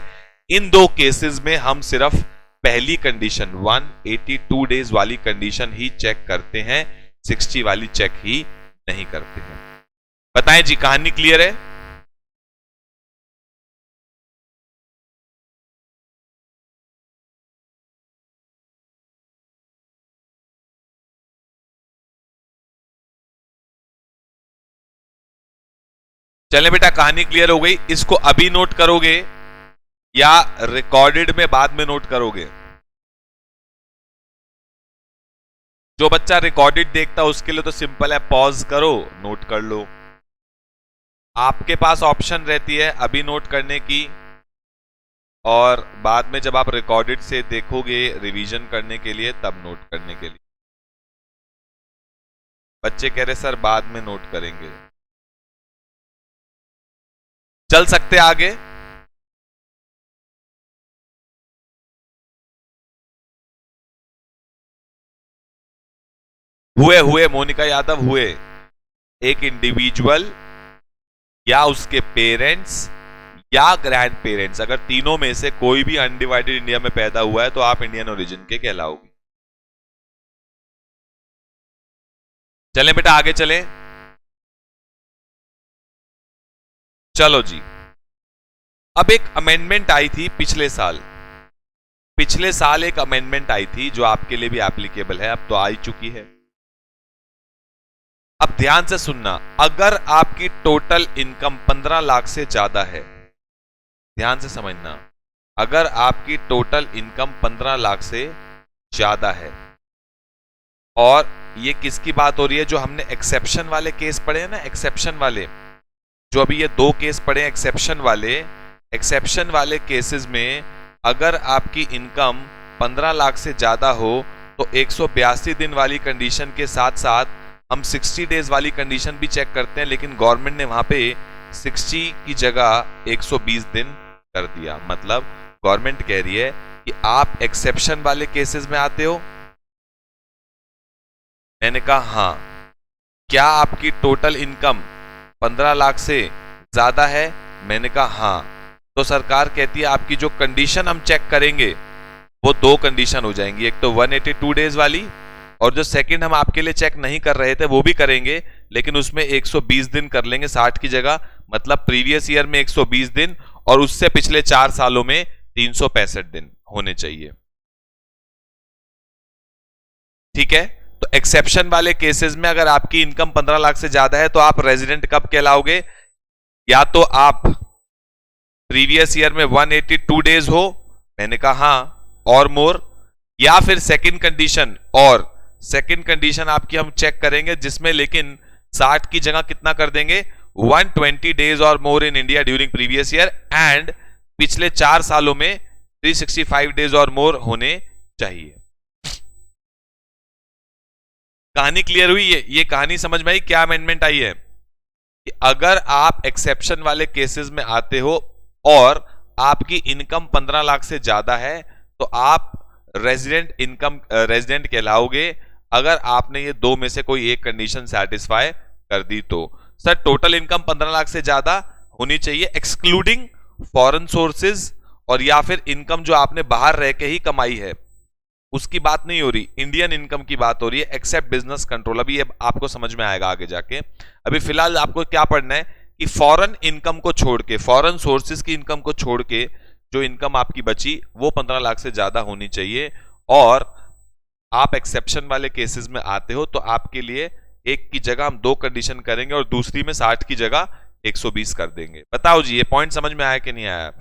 इन दो केसेस में हम सिर्फ पहली कंडीशन 182 डेज वाली कंडीशन ही चेक करते हैं, 60 वाली चेक ही नहीं करते हैं। बताएं जी, कहानी क्लियर है? चले बेटा, कहानी क्लियर हो गई। इसको अभी नोट करोगे या रिकॉर्डेड में बाद में नोट करोगे? जो बच्चा रिकॉर्डेड देखता उसके लिए तो सिंपल है, पॉज करो, नोट कर लो। आपके पास ऑप्शन रहती है अभी नोट करने की, और बाद में जब आप रिकॉर्डेड से देखोगे रिवीजन करने के लिए, तब नोट करने के लिए। बच्चे कह रहे सर बाद में नोट करेंगे। चल सकते आगे? हुए मोनिका यादव हुए। एक इंडिविजुअल या उसके पेरेंट्स या ग्रैंड पेरेंट्स, अगर तीनों में से कोई भी अनडिवाइडेड इंडिया में पैदा हुआ है तो आप इंडियन ओरिजिन के कहलाओगे। चलें बेटा, आगे चलें। चलो जी, अब एक अमेंडमेंट आई थी पिछले साल एक अमेंडमेंट आई थी जो आपके लिए भी एप्लीकेबल है, अब तो आ ही चुकी है। अब ध्यान से सुनना, अगर आपकी टोटल इनकम 15 लाख से ज्यादा है, ध्यान से समझना, अगर आपकी टोटल इनकम 15 लाख से ज्यादा है, और ये किसकी बात हो रही है, जो हमने एक्सेप्शन वाले केस पढ़े हैं ना, एक्सेप्शन वाले, जो अभी ये दो केस पढ़े हैं एक्सेप्शन वाले केसेस में अगर आपकी इनकम 15 लाख से ज्यादा हो तो 182 दिन वाली कंडीशन के साथ साथ हम 60 डेज वाली कंडीशन भी चेक करते हैं, लेकिन गवर्नमेंट ने वहां पे 60 की जगह 120 दिन कर दिया। मतलब गवर्नमेंट कह रही है कि आप एक्सेप्शन वाले केसेस में आते हो। मैंने कहा हाँ। क्या आपकी टोटल इनकम 15 लाख से ज्यादा है? मैंने कहा हाँ। तो सरकार कहती है आपकी जो कंडीशन हम चेक करेंगे वो दो कंडीशन हो जाएंगी, एक तो 182 डेज वाली, और जो सेकंड हम आपके लिए चेक नहीं कर रहे थे वो भी करेंगे, लेकिन उसमें 120 दिन कर लेंगे 60 की जगह। मतलब प्रीवियस ईयर में 120 दिन और उससे पिछले 4 सालों में 365 दिन होने चाहिए। ठीक है, तो एक्सेप्शन वाले केसेस में अगर आपकी इनकम 15 लाख से ज्यादा है तो आप रेजिडेंट कब कहलाओगे? या तो आप प्रीवियस ईयर में 182 डेज हो, मैंने कहा हाँ, और मोर, या फिर सेकंड कंडीशन, और सेकंड कंडीशन आपकी हम चेक करेंगे जिसमें लेकिन 60 की जगह कितना कर देंगे, 120 डेज और more in India during previous year, and पिछले 4 सालों में 365 डेज और मोर होने चाहिए। कहानी क्लियर हुई है? ये कहानी समझ में आई? क्या अमेंडमेंट आई है कि अगर आप एक्सेप्शन वाले केसेस में आते हो और आपकी इनकम 15 लाख से ज्यादा है तो आप रेजिडेंट कहलाओगे, अगर आपने ये दो में से कोई एक कंडीशन सेटिस्फाई कर दी तो। सर टोटल इनकम 15 लाख से ज्यादा होनी चाहिए एक्सक्लूडिंग फॉरेन सोर्सेज, और या फिर इनकम जो आपने बाहर रह के ही कमाई है उसकी बात नहीं हो रही, इंडियन इनकम की बात हो रही है, एक्सेप्ट बिजनेस कंट्रोल। अभी ये आपको समझ में आएगा आगे जाके। अभी फिलहाल आपको क्या पढ़ना है कि फॉरेन इनकम को छोड़ के, फॉरेन सोर्सेज की इनकम को छोड़ के जो इनकम आपकी बची वो 15 लाख से ज्यादा होनी चाहिए, और आप एक्सेप्शन वाले केसेस में आते हो तो आपके लिए एक की जगह हम दो कंडीशन करेंगे और दूसरी में 60 की जगह 120 कर देंगे। बताओ जी ये पॉइंट समझ में आया कि नहीं आया?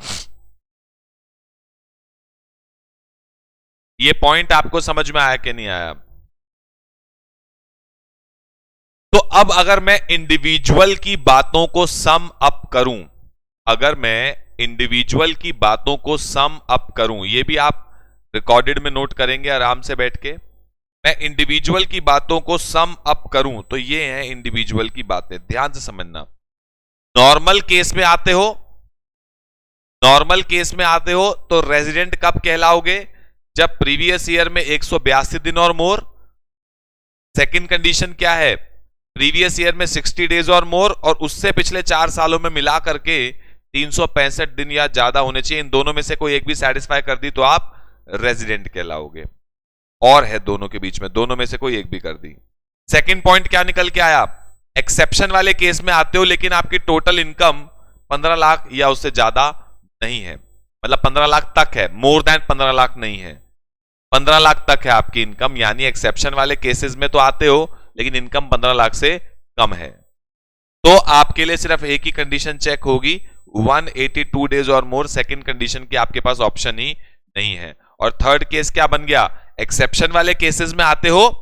ये पॉइंट आपको समझ में आया कि नहीं आया? तो अब अगर मैं इंडिविजुअल की बातों को सम अप करूं, अगर मैं इंडिविजुअल की बातों को सम अप करूं, ये भी आप रिकॉर्डेड में नोट करेंगे आराम से बैठ के। मैं इंडिविजुअल की बातों को सम अप करूं तो ये है इंडिविजुअल की बातें, ध्यान से समझना। नॉर्मल केस में आते हो, नॉर्मल केस में आते हो तो रेजिडेंट कब कहलाओगे? जब प्रीवियस ईयर में 182 दिन और मोर। सेकंड कंडीशन क्या है? प्रीवियस ईयर में 60 डेज और मोर, और उससे पिछले 4 सालों में मिला करके 365 दिन या ज्यादा होने चाहिए। इन दोनों में से कोई एक भी सेटिस्फाई कर दी तो आप रेजिडेंट कहलाओगे, और है दोनों के बीच में, दोनों में से कोई एक भी कर दी। सेकंड पॉइंट क्या निकल के आया? एक्सेप्शन वाले केस में आते हो लेकिन आपकी टोटल इनकम 15 लाख या उससे ज्यादा नहीं है, मतलब 15 लाख तक है, मोर देन 15 लाख नहीं है, 15 लाख तक है आपकी इनकम, यानी एक्सेप्शन वाले केसेस में तो आते हो लेकिन इनकम 15 लाख से कम है, तो आपके लिए सिर्फ एक ही कंडीशन चेक होगी, 182 डेज और मोर। सेकंड कंडीशन की आपके पास ऑप्शन ही नहीं है। और थर्ड केस क्या बन गया? एक्सेप्शन वाले केसेस में आते हो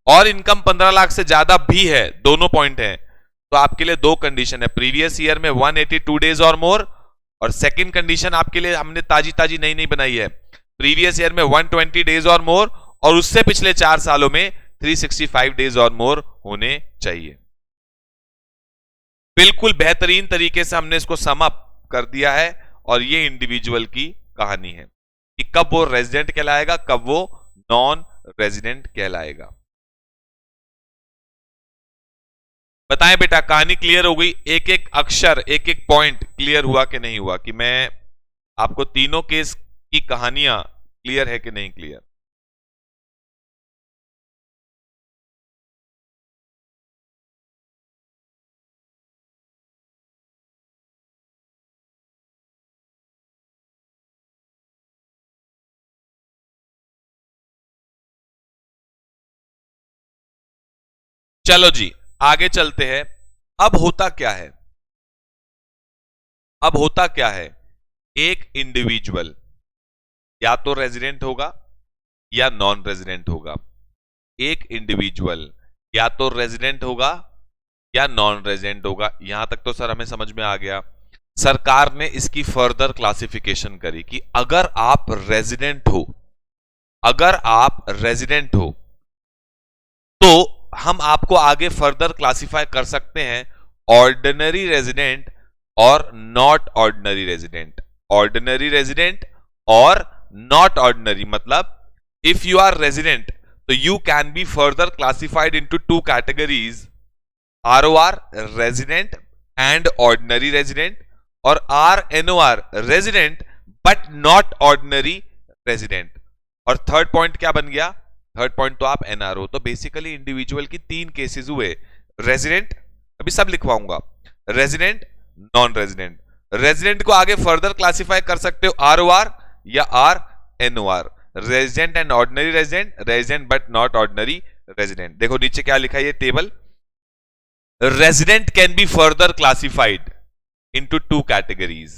और इनकम 15 लाख से ज्यादा भी है, दोनों पॉइंट है, तो आपके लिए दो कंडीशन है, प्रीवियस ईयर में 182 डेज और मोर, और सेकंड कंडीशन आपके लिए हमने ताजी ताजी नई नहीं बनाई है, प्रीवियस ईयर में 120 डेज और मोर, और उससे पिछले 4 सालों में 365 डेज और मोर होने चाहिए। बिल्कुल बेहतरीन तरीके से हमने इसको सम अप कर दिया है, और ये इंडिविजुअल की कहानी है कि कब वो रेजिडेंट कहलाएगा, कब वो नॉन रेजिडेंट कहलाएगा। बताएं बेटा, कहानी क्लियर हो गई? एक एक अक्षर, एक एक पॉइंट क्लियर हुआ कि नहीं हुआ? कि मैं आपको तीनों केस की कहानियां क्लियर है कि नहीं क्लियर? चलो जी आगे चलते हैं। अब होता क्या है? अब होता क्या है एक इंडिविजुअल या तो रेजिडेंट होगा या नॉन रेजिडेंट होगा। एक इंडिविजुअल या तो रेजिडेंट होगा या नॉन रेजिडेंट होगा। यहां तक तो सर हमें समझ में आ गया। सरकार ने इसकी फर्दर क्लासिफिकेशन करी कि अगर आप रेजिडेंट हो, अगर आप रेजिडेंट हो तो हम आपको आगे फर्दर क्लासिफाई कर सकते हैं ऑर्डिनरी रेजिडेंट और not ordinary resident. Ordinary resident और नॉट ऑर्डिनरी मतलब इफ यू आर रेजिडेंट तो you can be further classified into two categories, ROR resident and ordinary resident और RNOR resident but not ordinary resident। और third point क्या बन गया? Third point तो आप NRO। तो बेसिकली इंडिविजुअल की तीन केसेस हुए, रेजिडेंट, अभी सब लिखवाऊंगा, रेजिडेंट, नॉन रेजिडेंट। रेजिडेंट को आगे फर्दर क्लासिफाई कर सकते हो ROR या RNOR, resident and ordinary resident, resident but not ordinary resident. देखो नीचे क्या लिखा है ये table, resident can be further classified into two categories.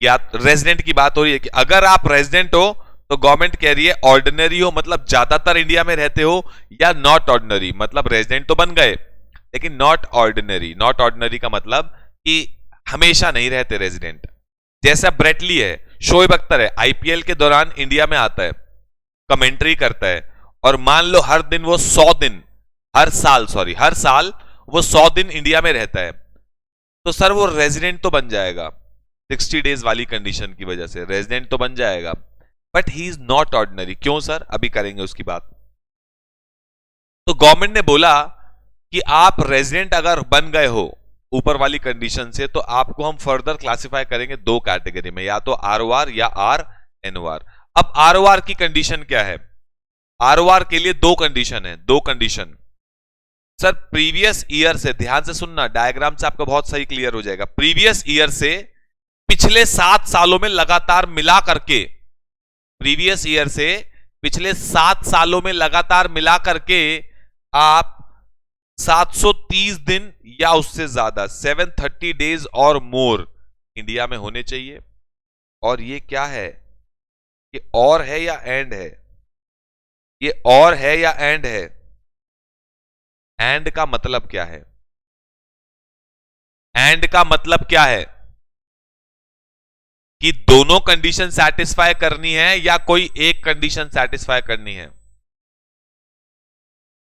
या रेजिडेंट की बात हो रही है कि अगर आप रेजिडेंट हो तो गवर्नमेंट कह रही है ऑर्डिनरी हो मतलब ज्यादातर इंडिया में रहते हो, या नॉट ऑर्डिनरी मतलब रेजिडेंट तो बन गए लेकिन नॉट ऑर्डिनरी। नॉट ऑर्डिनरी का मतलब कि हमेशा नहीं रहते रेजिडेंट। जैसा ब्रेटली है, शोएब अख्तर है, आईपीएल के दौरान इंडिया में आता है, कमेंट्री करता है और मान लो हर दिन वो 100 दिन, हर साल वो 100 दिन इंडिया में रहता है तो सर वो रेजिडेंट तो बन जाएगा 60 डेज वाली कंडीशन की वजह से, रेजिडेंट तो बन जाएगा but he is not ordinary. क्यों सर? अभी करेंगे उसकी बात। तो गवर्नमेंट ने बोला कि आप रेजिडेंट अगर बन गए हो ऊपर वाली कंडीशन से तो आपको हम फर्दर क्लासिफाई करेंगे दो कैटेगरी में, या तो ROR या RNOR। अब ROR की कंडीशन क्या है? ROR के लिए दो कंडीशन है, दो कंडीशन सर। प्रीवियस ईयर से, ध्यान से सुनना, डायग्राम से आपको बहुत सही क्लियर हो जाएगा। प्रीवियस ईयर से पिछले 7 सालों में लगातार मिला करके, प्रीवियस ईयर से पिछले 7 सालों में लगातार मिला करके आप 730 दिन या उससे ज्यादा 730 डेज और मोर इंडिया में होने चाहिए। और ये क्या है? ये और है या एंड है? ये और है या एंड है? एंड का मतलब क्या है? एंड का मतलब क्या है? कि दोनों कंडीशन सेटिस्फाई करनी है या कोई एक कंडीशन सेटिस्फाई करनी है?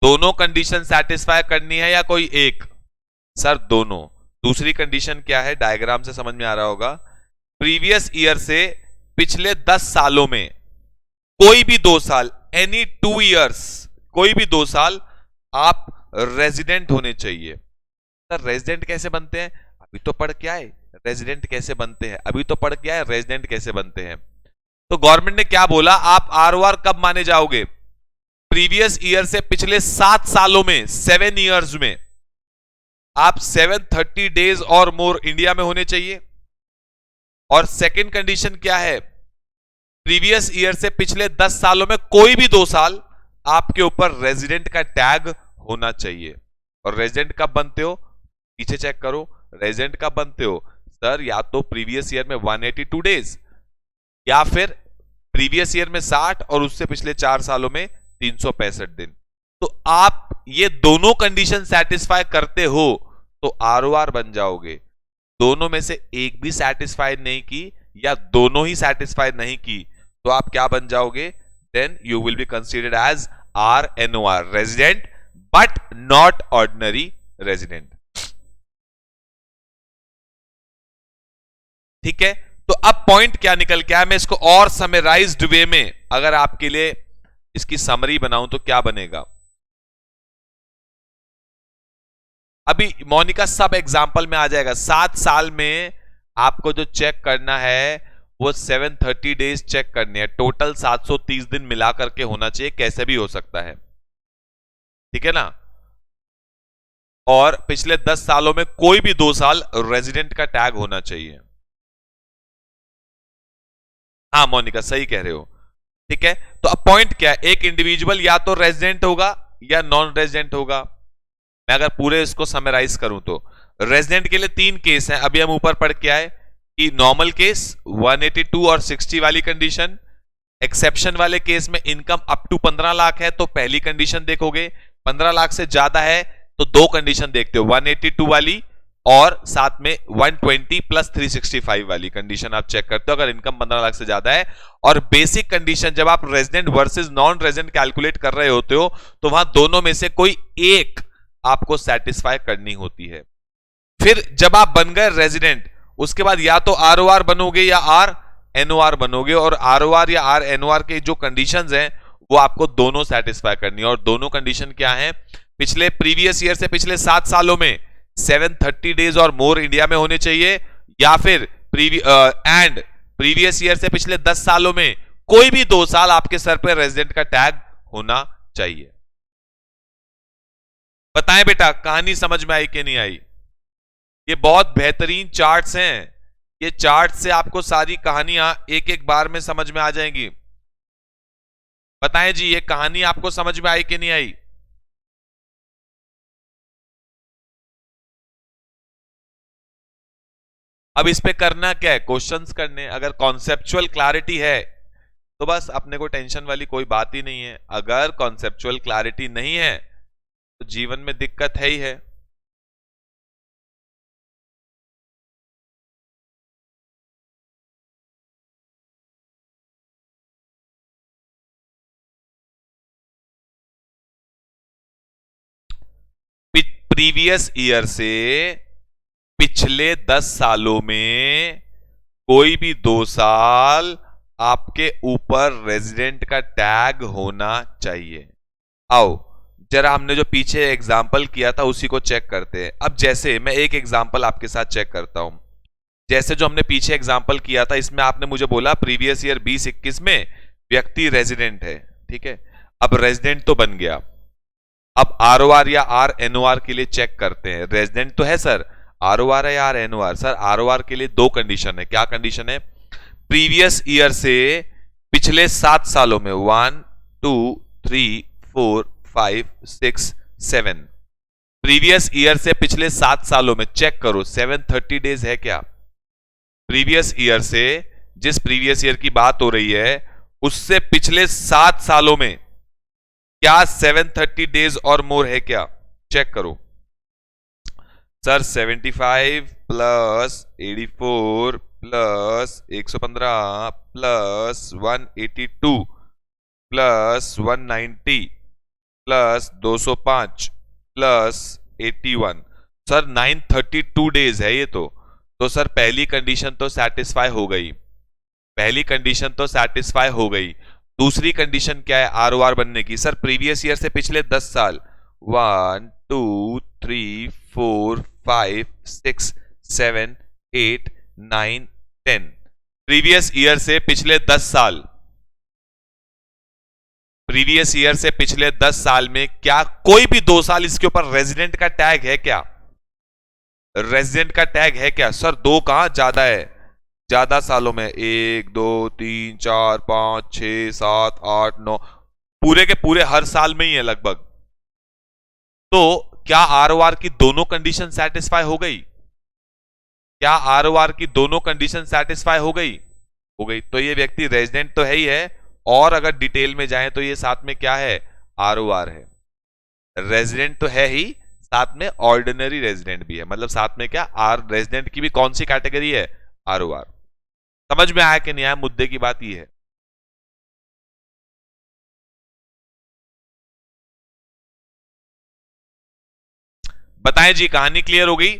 दोनों कंडीशन सेटिस्फाई करनी है या कोई एक? सर दोनों। दूसरी कंडीशन क्या है? डायग्राम से समझ में आ रहा होगा। प्रीवियस ईयर से पिछले 10 सालों में कोई भी 2 साल, एनी 2 इयर्स, कोई भी 2 साल आप रेजिडेंट होने चाहिए। सर रेजिडेंट कैसे बनते हैं? अभी तो पढ़ के आए रेजिडेंट कैसे बनते हैं, अभी तो पढ़ के आए रेजिडेंट कैसे बनते हैं। तो गवर्नमेंट ने क्या बोला, आप ROR कब माने जाओगे? प्रीवियस ईयर से पिछले 7 सालों में, 7 इयर्स में आप 730 डेज और मोर इंडिया में होने चाहिए। और सेकंड कंडीशन क्या है? प्रीवियस ईयर से पिछले 10 सालों में कोई भी 2 साल आपके ऊपर रेजिडेंट का टैग होना चाहिए। और रेजिडेंट कब बनते हो? पीछे चेक करो, रेजिडेंट कब बनते हो? सर या तो प्रीवियस ईयर में 182 डेज या फिर प्रीवियस ईयर में 60 और उससे पिछले 4 सालों में 365 दिन। तो आप ये दोनों कंडीशन सेटिस्फाई करते हो तो ROR बन जाओगे। दोनों में से एक भी सेटिस्फाई नहीं की या दोनों ही सेटिस्फाई नहीं की तो आप क्या बन जाओगे? Then you will be considered as RNOR, resident but not ordinary resident. ठीक है, तो अब पॉइंट क्या निकल के आया? मैं इसको और समराइज्ड वे में अगर आपके लिए इसकी समरी बनाऊं तो क्या बनेगा? अभी मोनिका सब एग्जाम्पल में आ जाएगा। 7 साल में आपको जो चेक करना है वो 730 डेज चेक करने हैं, टोटल 730 दिन मिला करके होना चाहिए, कैसे भी हो सकता है। ठीक है ना? और पिछले 10 सालों में कोई भी 2 साल रेजिडेंट का टैग होना चाहिए। हाँ मोनिका सही कह रहे हो। ठीक है, तो अब पॉइंट क्या है? एक इंडिविजुअल या तो रेजिडेंट होगा या नॉन रेजिडेंट होगा। मैं अगर पूरे इसको समराइज करूं तो रेजिडेंट के लिए 3 केस हैं, अभी हम ऊपर पढ़ के आए। कि नॉर्मल केस 182 और 60 वाली कंडीशन, एक्सेप्शन वाले केस में इनकम अप टू 15 लाख है तो पहली कंडीशन देखोगे, 15 लाख से ज्यादा है तो दो कंडीशन देखते हो, 182 वाली और साथ में 120 प्लस 365 वाली कंडीशन आप चेक करते हो अगर इनकम 15 लाख से ज्यादा है। और बेसिक कंडीशन जब आप resident versus non resident calculate कर रहे होते हो तो वहां दोनों में से कोई एक आपको सेटिस्फाई करनी होती है। फिर जब आप बन गए रेजिडेंट, उसके बाद या तो आरओआर बनोगे या आर एनओआर बनोगे, और आरओआर या आर एनओआर के जो कंडीशंस हैं वो आपको दोनों सेटिस्फाई करनी है। और दोनों कंडीशन क्या है, पिछले प्रीवियस ईयर से पिछले 7 सालों में 730 डेज और मोर इंडिया में होने चाहिए, या फिर प्रीवियस ईयर से पिछले 10 सालों में कोई भी 2 साल आपके सर पर रेजिडेंट का टैग होना चाहिए। बताएं बेटा, कहानी समझ में आई कि नहीं आई? ये बहुत बेहतरीन चार्ट्स हैं, ये चार्ट से आपको सारी कहानियां एक एक बार में समझ में आ जाएंगी। बताएं जी, ये कहानी आपको समझ में आई कि नहीं आई? अब इस पे करना क्या है, क्वेश्चंस करने। अगर कॉन्सेप्चुअल क्लैरिटी है तो बस अपने को टेंशन वाली कोई बात ही नहीं है, अगर कॉन्सेप्चुअल क्लैरिटी नहीं है तो जीवन में दिक्कत है ही है। प्रीवियस ईयर से पिछले 10 सालों में कोई भी 2 साल आपके ऊपर रेजिडेंट का टैग होना चाहिए। आओ जरा हमने जो पीछे एग्जाम्पल किया था उसी को चेक करते हैं। अब जैसे मैं एक एग्जाम्पल आपके साथ चेक करता हूं, जैसे जो हमने पीछे एग्जाम्पल किया था इसमें आपने मुझे बोला प्रीवियस ईयर 2021 में व्यक्ति रेजिडेंट है, ठीक है। अब रेजिडेंट तो बन गया, अब आरओआर या आर एनओआर के लिए चेक करते हैं। रेजिडेंट तो है सर, आरओआर है या आर एनओआर? सर आरओआर के लिए दो कंडीशन है। क्या कंडीशन है? प्रीवियस ईयर से पिछले 7 सालों में 1 2 3 4 5 6 7, प्रीवियस ईयर से पिछले 7 सालों में चेक करो 730 डेज है क्या? प्रीवियस ईयर से, जिस प्रीवियस ईयर की बात हो रही है उससे पिछले 7 सालों में क्या 730 डेज और मोर है क्या? चेक करो sir. 75 plus 84 plus 115 plus 182 plus 190 plus 205 plus 81, sir 932 days है ये तो सर पहली कंडीशन तो सेटिस्फाई हो गई, पहली कंडीशन तो सेटिस्फाई हो गई। दूसरी कंडीशन क्या है आरओआर बनने की? सर प्रीवियस ईयर से पिछले 10 साल 1 2 3 4 5 6 7 8 9 10, प्रीवियस ईयर से पिछले 10 साल, प्रीवियस ईयर से पिछले 10 साल में क्या कोई भी 2 साल इसके ऊपर रेजिडेंट का टैग है क्या? रेजिडेंट का टैग है क्या? सर दो कहां, ज्यादा है, ज्यादा सालों में 1 2 3 4 5 6 7 8 9, पूरे के पूरे हर साल में ही है लगभग। तो क्या आरओआर की दोनों कंडीशन सेटिस्फाई हो गई? क्या आरओआर की दोनों कंडीशन सेटिस्फाई हो गई? हो गई, तो ये व्यक्ति रेजिडेंट तो है ही है, और अगर डिटेल में जाएं तो ये साथ में क्या है, आरओआर है। रेजिडेंट तो है ही, साथ में ऑर्डिनरी रेजिडेंट भी है, मतलब साथ में क्या, आर रेजिडेंट की भी कौन सी कैटेगरी है, आरओआर। समझ में आया कि नहीं आया? मुद्दे की बात ये है। बताएं जी, कहानी क्लियर हो गई?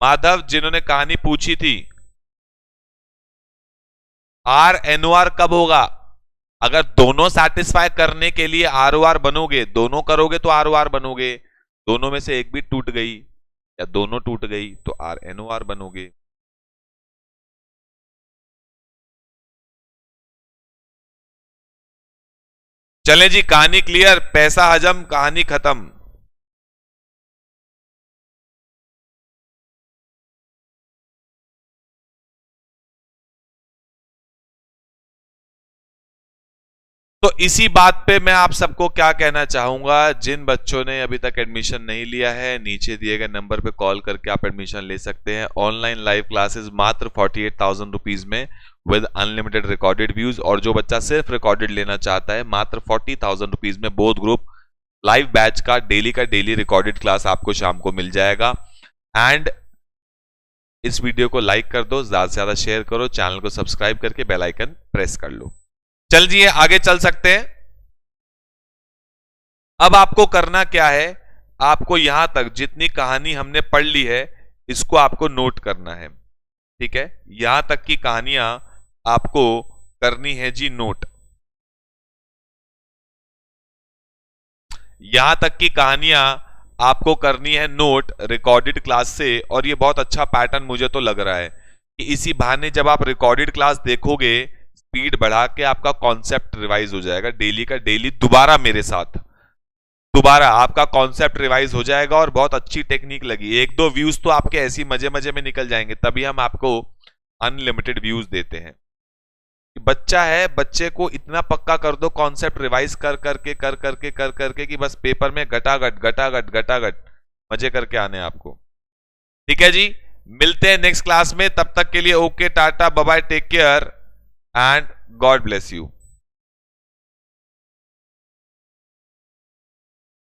माधव जिन्होंने कहानी पूछी थी, आर एनओआर कब होगा? अगर दोनों सेटिस्फाई करने के लिए आरओआर बनोगे, दोनों करोगे तो आरओआर बनोगे, दोनों में से एक भी टूट गई या दोनों टूट गई तो आर एनओआर बनोगे। चले जी, कहानी क्लियर, पैसा हजम, कहानी खत्म। तो इसी बात पे मैं आप सबको क्या कहना चाहूंगा, जिन बच्चों ने अभी तक एडमिशन नहीं लिया है, नीचे दिए गए नंबर पे कॉल करके आप एडमिशन ले सकते हैं। ऑनलाइन लाइव क्लासेस मात्र 48,000 रुपीज में विद अनलिमिटेड रिकॉर्डेड व्यूज, और जो बच्चा सिर्फ रिकॉर्डेड लेना चाहता है मात्र 40,000 रुपीज में बोथ ग्रुप लाइव बैच का डेली रिकॉर्डेड क्लास आपको शाम को मिल जाएगा। एंड इस वीडियो को लाइक कर दो, ज्यादा से ज्यादा शेयर करो, चैनल को सब्सक्राइब करके बेल आइकन प्रेस कर लो। चल जी आगे चल सकते हैं। अब आपको करना क्या है, आपको यहां तक जितनी कहानी हमने पढ़ ली है इसको आपको नोट करना है, ठीक है। यहां तक की कहानियां आपको करनी है जी नोट, यहां तक की कहानियां आपको करनी है नोट रिकॉर्डेड क्लास से। और ये बहुत अच्छा पैटर्न मुझे तो लग रहा है कि इसी बहाने जब आप रिकॉर्डेड क्लास देखोगे, स्पीड बढ़ा के आपका कॉन्सेप्ट रिवाइज हो जाएगा। डेली का डेली दोबारा मेरे साथ, दोबारा आपका कॉन्सेप्ट रिवाइज हो जाएगा। और बहुत अच्छी टेक्निक लगी, एक दो व्यूज तो आपके ऐसी मजे मजे में निकल जाएंगे, तभी हम आपको अनलिमिटेड व्यूज देते हैं। बच्चा है, बच्चे को इतना पक्का कर दो कॉन्सेप्ट रिवाइज कर करके कि बस पेपर में घटाघट मजे करके आने आपको, ठीक है जी। मिलते हैं नेक्स्ट क्लास में, तब तक के लिए okay, ta-ta, bye bye, take care and God bless you.